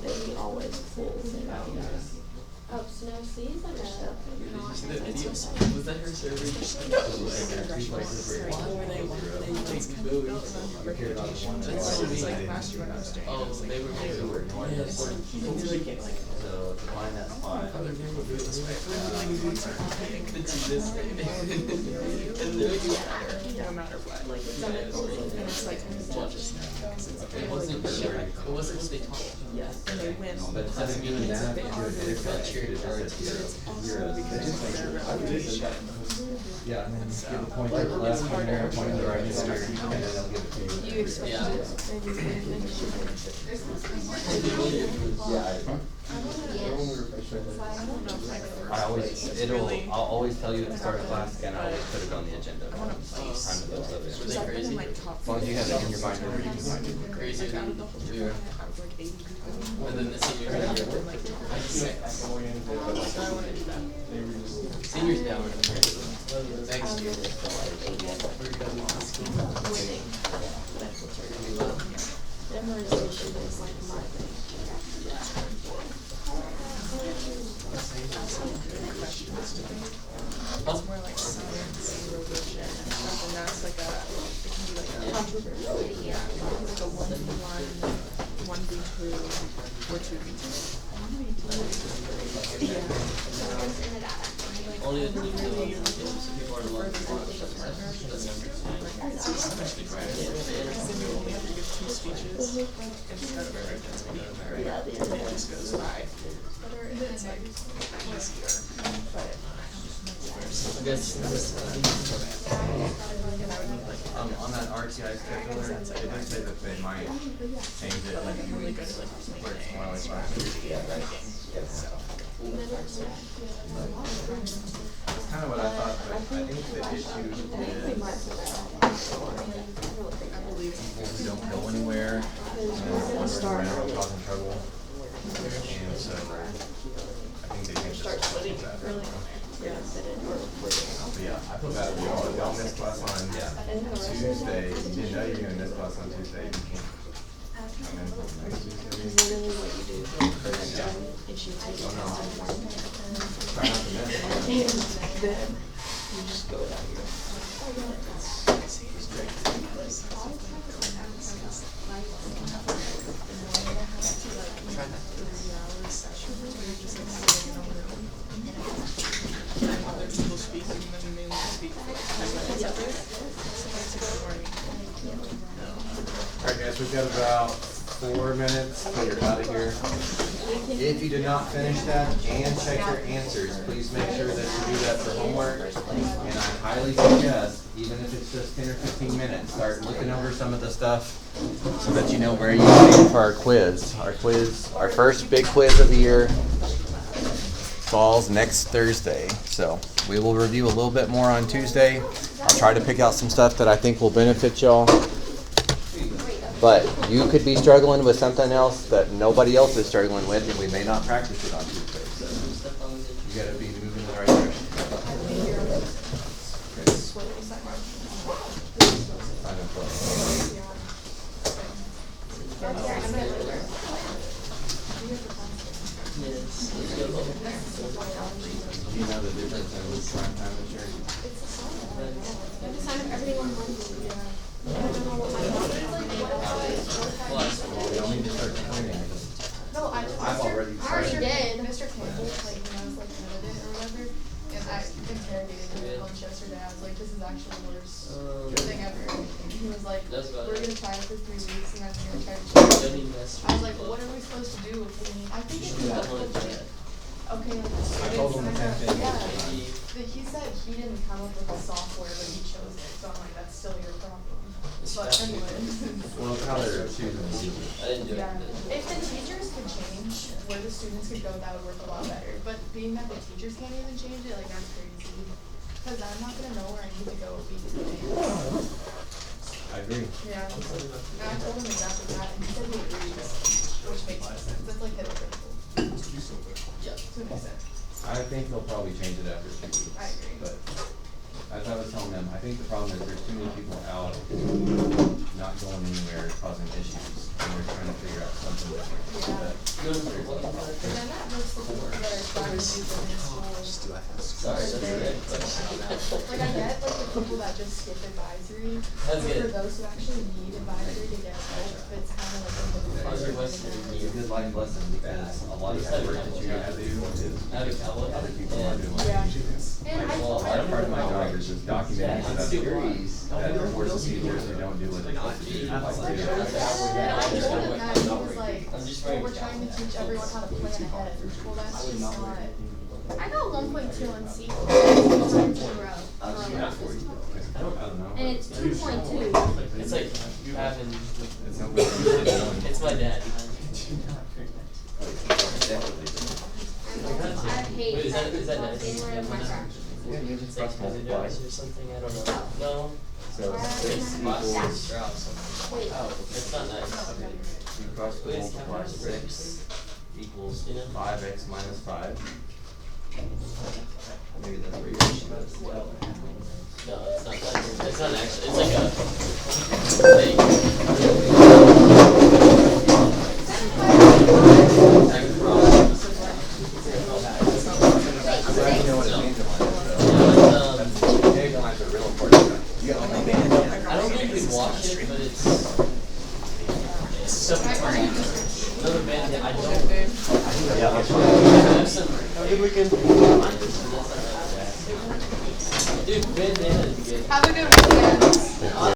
They always pull. Oh, Snow Sea's like a. was that her server? Where they just kind of built some reputation. It's like last year when I was doing it, Oh, it was like, they were yes, like, So to find that spot, other people do this way, but like once are competing, It's this thing. and then you do better, no matter what. And it's like, judges know, because it's It wasn't sure. It wasn't what they taught. yeah, and they win all the but time. doesn't mean that They are really good. you're Because of their reputation. Yeah, and then give a point to the left, and then a point to the right, and then they'll give it to you. You expect Yeah. to maybe win next year. I don't know if I I always, I'll always tell you at the start of class, and I always put it on the agenda. I wanna place. Time to those others. Were they I've been crazy? in like top. As long as you have it in your mind, you can find it. Crazy. Like out of the whole We group, were. I was like 80 people. And then the senior year. Like, so I wanna do that. Seniors down. Next year. Winning. Memorization is like my thing. It's more like science and religion and stuff, and that's like a, it can be like a, yeah, like a 1v1, 1v2, or 2v2. 1v2 is great. Yeah. only the people are the ones who watch. Two speeches instead of it just goes by. It's like easier, but I guess On that RTI scheduler, it did say that they might change it like really good at like where it's more like last year. That's kind of what I thought, but I think the issue is people who don't go anywhere and they're wandering around causing trouble. And so I think they can just that. But yeah, I feel bad for y'all. If y'all missed class on Tuesday, you didn't know you were gonna miss class on Tuesday, you can't come in until next Tuesday. Yeah. Oh no. Try not to miss. other people speak and then they only speak for like 10 minutes of it. So that's a good morning. Alright guys, we've got about 4 minutes till you're out of here. If you did not finish that and check your answers, please make sure that you do that for homework. And I highly suggest, even if it's just 10 or 15 minutes, start looking over some of the stuff so that you know where you stand for our quiz. Our first big quiz of the year falls next Thursday. So we will review a little bit more on Tuesday. I'll try to pick out some stuff that I think will benefit y'all. But you could be struggling with something else that nobody else is struggling with, and we may not practice it on Tuesday. So you got to be moving in the right direction. Do you know the difference in prime time insurance? Y'all need to start training. No, I've already I already started. did. Mr. Campbell, like when I was like candidate or whatever, and I interrogated him a bunch yesterday. I was like, this is actually the worst thing ever. And he was like, That's about we're it. gonna try it for 3 weeks and then we're gonna try to change Don't it. even mess I was like, well, what are we supposed to do if we, I think it's multiple things. Okay, like, I told him the same thing. yeah, but he said he didn't come up with the software, but he chose it, so I'm like, that's still your problem. But anyways. Well, it's how they're choosing. I didn't do it. Yeah, if the teachers could change where the students could go, that would work a lot better, but being that the teachers can't even change it, like, that's crazy. Cause I'm not gonna know where I need to go week to week. I agree. Yeah, and I told him exactly that, and he said he agrees, which makes sense, that's like hypocritical. Yeah. So it makes sense. I think they'll probably change it after 2 weeks. I agree. But as I was telling them, I think the problem is there's too many people out not going anywhere causing issues, and we're trying to figure out something different. Yeah. But then that hurts the people that are trying to do good in schools. Sorry, that's good. Like I get like the people that just skip advisory, That's but for good. those who actually need advisory to get help, it's kind of like a How's your hypocritical. Western It's a good life lesson because a lot of the work that you have to do is Out of Cowboy. other people are doing. Yeah. And I Well, told Part him, of my job is just documenting stuff that forces teachers who don't do what they're supposed to do, like do. and I told him that, he was like, I'm just well, trying we're to- trying to teach everyone how to plan ahead. Well, that's just not. I got 1.2 on C. I don't know. And it's 2.2. It's like having, It's something you should do. it's my dad. I hate Wait, is that nice? getting rid of my trash. Yeah, you just It's like press multiply. or something, I don't know. No. So 6 equals, Wait, It's not nice. you cross multiply 6 equals 5x minus 5. Maybe that's where your issue is. No, it's not that. It's not actually, it's like a thing. I'm glad you know what a tangent line is though. Tangent lines are real important. You got like I don't think we watch it, but it's so another band that I don't. Yeah, I have some. Have a good weekend. That's not that bad. Dude, bandanas. Have a good weekend.